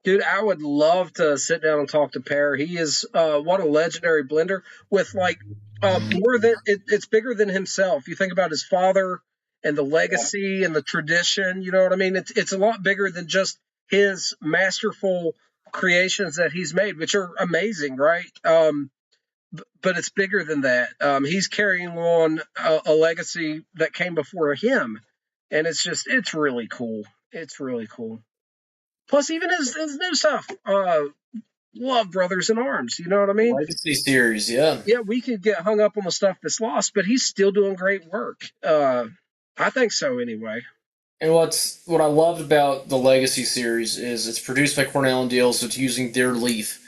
Dude, I would love to sit down and talk to Pear. He is what a legendary blender with like more than it's bigger than himself. You think about his father and the legacy and the tradition. You know what I mean? It's a lot bigger than just his masterful creations that he's made, which are amazing, right? But it's bigger than that. He's carrying on a legacy that came before him, and it's really cool. It's really cool. Plus, even his new stuff. Love Brothers in Arms. You know what I mean? Legacy series, yeah. Yeah, we could get hung up on the stuff that's lost, but he's still doing great work. I think so, anyway. And what I loved about the Legacy series is it's produced by Cornell and Deal, so it's using their leaf,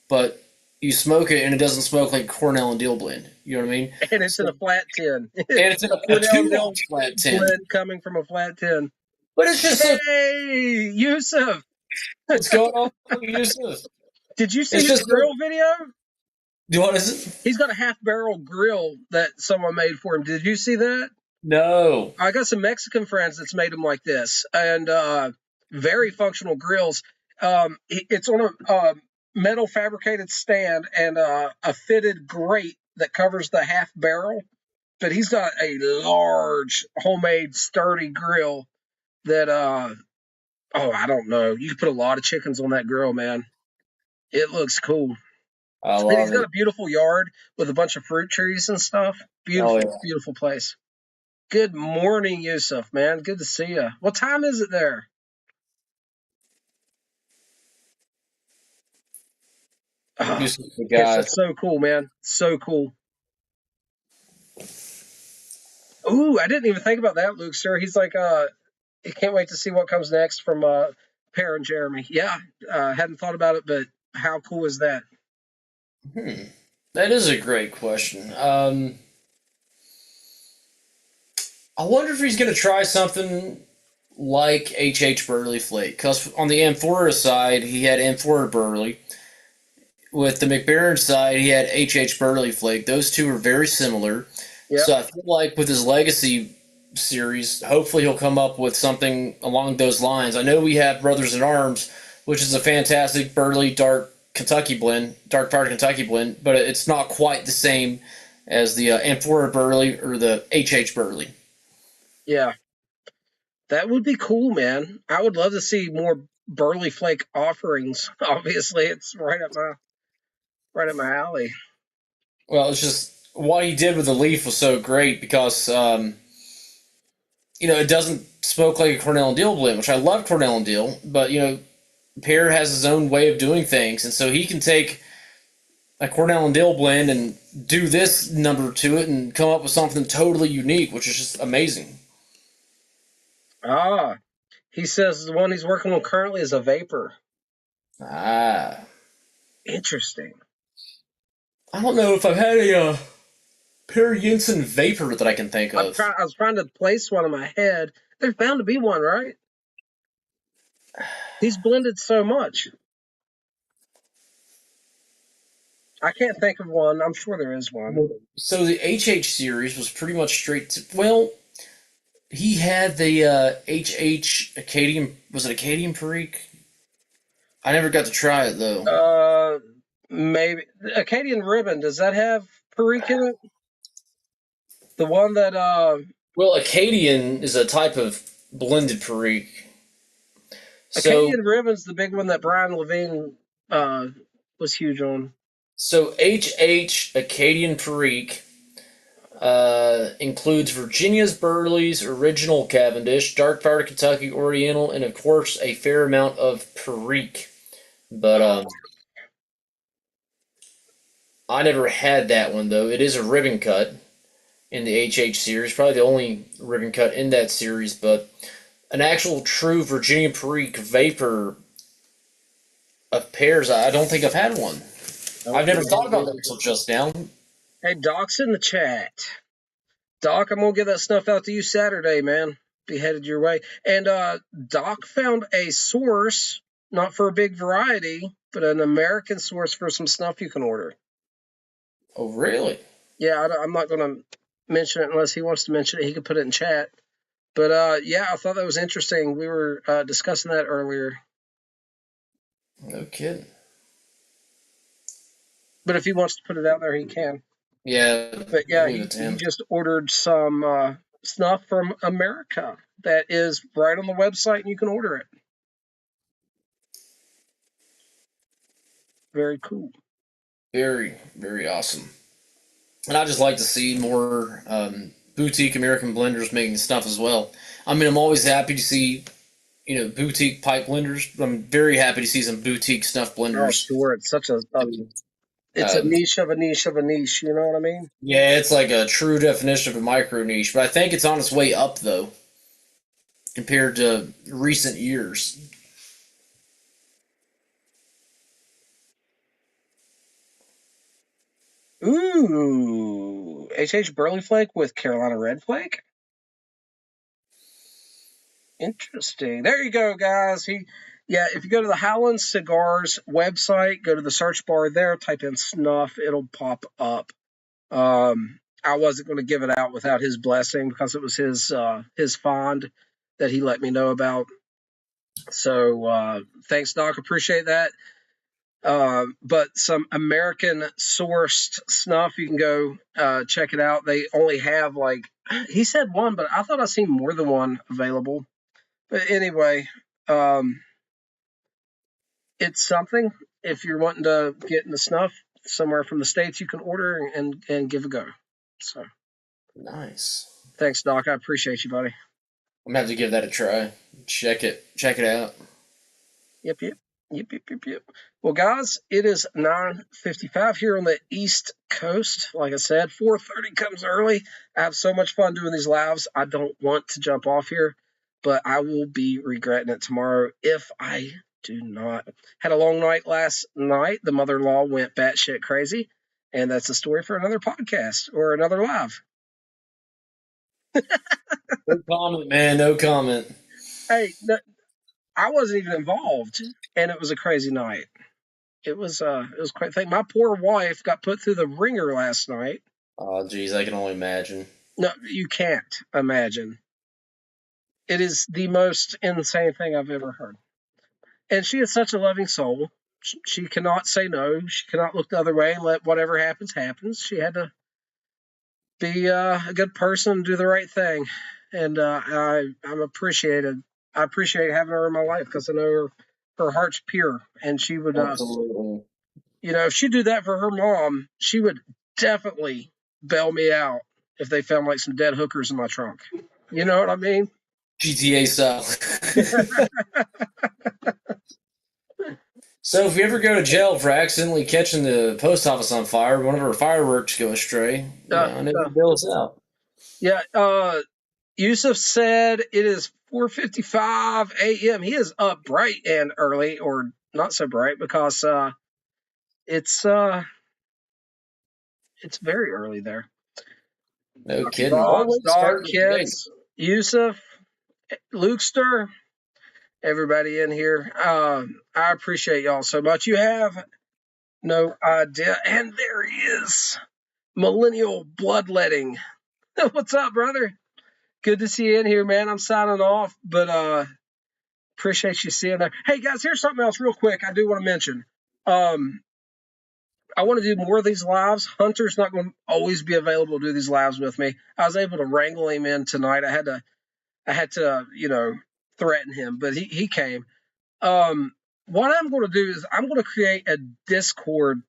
but you smoke it and it doesn't smoke like Cornell and Deal blend. You know what I mean? And it's in a flat tin. And it's in a Cornell and 2-ounce flat tin. blend coming from a flat tin. But it's just Hey, Yusuf! what's going on, Yusuf? Did you see It's his just grill video? What is it? He's got a half barrel grill that someone made for him. Did you see that? No. I got some Mexican friends that's made them like this, and very functional grills. It's on a metal fabricated stand and a fitted grate that covers the half barrel. But he's got a large, homemade, sturdy grill that, I don't know. You can put a lot of chickens on that grill, man. It looks cool. I And he's love got it. a beautiful yard with a bunch of fruit trees and stuff. Beautiful, yeah. beautiful place. Good morning, Yusuf, man. Good to see you. What time is it there? Oh, Yusuf, the yes, guy. that's so cool, man. So cool. Ooh, I didn't even think about that, Luke, sir. He's like, he can't wait to see what comes next from Pear and Jeremy. Yeah, hadn't thought about it, but how cool is that? That is a great question. I wonder if he's going to try something like H.H. Burley Flake. Because on the Amphora side, he had Amphora Burley. With the McBaron side, he had H.H. Burley Flake. Those two are very similar. Yep. So I feel like with his Legacy series, hopefully he'll come up with something along those lines. I know we have Brothers in Arms, which is a fantastic Burley dark Kentucky blend, dark powdered Kentucky blend, but it's not quite the same as the Amphora Burley or the H.H. Burley. Yeah. That would be cool, man. I would love to see more Burley Flake offerings. Obviously, it's right up my alley. Well, it's just what he did with the leaf was so great because it doesn't smoke like a Cornell and Deal blend, which I love Cornell and Deal, but Pear has his own way of doing things, and so he can take a Cornell and Deal blend and do this number to it and come up with something totally unique, which is just amazing. He says the one he's working on currently is a vapor. Interesting. I don't know if I've had a Pear Jensen vapor that I can think of. I was trying to place one in my head. There's bound to be one, right? He's blended so much. I can't think of one. I'm sure there is one. So the HH series was pretty much straight to, well, he had the HH Acadian, was it Acadian Perique? I never got to try it, though. Maybe. Acadian Ribbon, does that have Perique in it? The one that, Well, Acadian is a type of blended Perique. Acadian Ribbon's the big one that Brian Levine was huge on. So HH Acadian Perique includes Virginia's Burley's Original Cavendish, Dark Powder Kentucky Oriental, and of course a fair amount of Perique. But I never had that one though. It is a ribbon cut in the HH series, probably the only ribbon cut in that series, but an actual true Virginia Perique Vapor of pears, I don't think I've had one. I've never thought about that until just now. Hey, Doc's in the chat. Doc, I'm gonna get that stuff out to you Saturday, man. Be headed your way. And Doc found a source, not for a big variety, but an American source for some snuff you can order. Oh, really? Yeah, I'm not gonna mention it unless he wants to mention it. He can put it in chat. But yeah, I thought that was interesting. We were discussing that earlier. No kidding. But if he wants to put it out there, he can. Yeah. But yeah, he just ordered some snuff from America that is right on the website, and you can order it. Very cool. Very, very awesome. And I just like to see more boutique American blenders making stuff as well. I mean, I'm always happy to see, boutique pipe blenders. I'm very happy to see some boutique snuff blenders. Oh, sure. It's such a niche of a niche of a niche. You know what I mean? Yeah, it's like a true definition of a micro niche. But I think it's on its way up, though, compared to recent years. Ooh, HH Burley Flake with Carolina Red Flake. Interesting. There you go, guys. If you go to the Howland Cigars website, go to the search bar there, type in snuff, it'll pop up. I wasn't going to give it out without his blessing because it was his fond that he let me know about. So thanks, Doc. Appreciate that. But some American sourced snuff, you can go check it out. They only have he said one, but I thought I seen more than one available. But anyway, it's something. If you're wanting to get into snuff somewhere from the States, you can order and give a go. So nice. Thanks, Doc. I appreciate you, buddy. I'm gonna have to give that a try. Check it out. Yep. Well, guys, it is 9:55 here on the East Coast. Like I said, 4:30 comes early. I have so much fun doing these lives. I don't want to jump off here, but I will be regretting it tomorrow if I do not. Had a long night last night. The mother-in-law went batshit crazy, and that's a story for another podcast or another live. No comment, man. No comment. Hey, I wasn't even involved, and it was a crazy night. It was quite a thing. My poor wife got put through the ringer last night. Oh, geez, I can only imagine. No, you can't imagine. It is the most insane thing I've ever heard. And she is such a loving soul. She cannot say no. She cannot look the other way and let whatever happens, happens. She had to be a good person and do the right thing. And I'm appreciated. I appreciate having her in my life because I know her heart's pure. And she would, absolutely. If she'd do that for her mom, she would definitely bail me out if they found some dead hookers in my trunk. You know what I mean? GTA style. So if you ever go to jail for accidentally catching the post office on fire, one of our fireworks go astray, I know you bail us out. Yeah, Yusuf said it is 4:55 a.m. He is up bright and early, or not so bright, because it's very early there. No kidding. Dog, kids, Yusuf, Lukester, everybody in here. I appreciate y'all so much. You have no idea. And there he is, Millennial Bloodletting. What's up, brother? Good to see you in here, man. I'm signing off, but appreciate you seeing that. Hey, guys, here's something else real quick I do want to mention. I want to do more of these lives. Hunter's not going to always be available to do these lives with me. I was able to wrangle him in tonight. I had to, threaten him, but he came. What I'm going to do is I'm going to create a Discord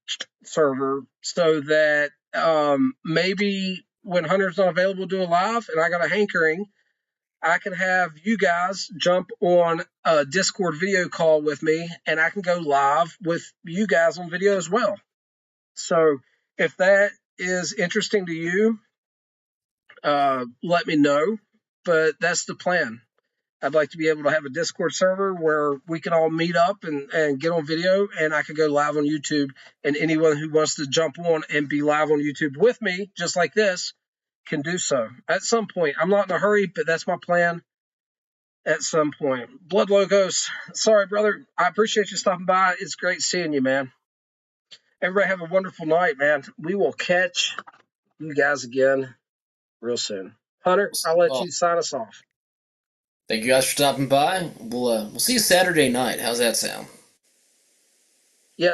server so that maybe when Hunter's not available to do a live and I got a hankering, I can have you guys jump on a Discord video call with me and I can go live with you guys on video as well. So if that is interesting to you, let me know. But that's the plan. I'd like to be able to have a Discord server where we can all meet up and get on video, and I could go live on YouTube. And anyone who wants to jump on and be live on YouTube with me, just like this, can do so at some point. I'm not in a hurry, but that's my plan at some point. Blood Logos, sorry, brother. I appreciate you stopping by. It's great seeing you, man. Everybody have a wonderful night, man. We will catch you guys again real soon. Hunter, I'll let you sign us off. Thank you guys for stopping by. We'll see you Saturday night. How's that sound? Yeah,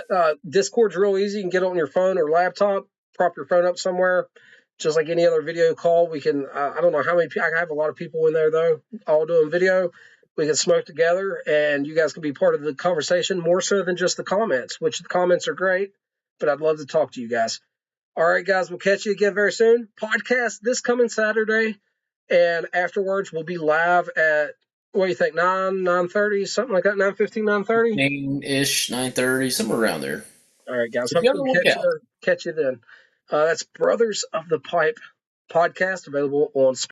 Discord's real easy. You can get it on your phone or laptop. Prop your phone up somewhere, just like any other video call. We can. I don't know how many. I have a lot of people in there though, all doing video. We can smoke together, and you guys can be part of the conversation more so than just the comments. Which the comments are great, but I'd love to talk to you guys. All right, guys, we'll catch you again very soon. Podcast this coming Saturday. And afterwards, we'll be live at, what do you think, 9:30, something like that, 9:15, 9:30? 9-ish, 9:30, somewhere around there. All right, guys. So Hopefully catch you then. That's Brothers of the Pipe podcast, available on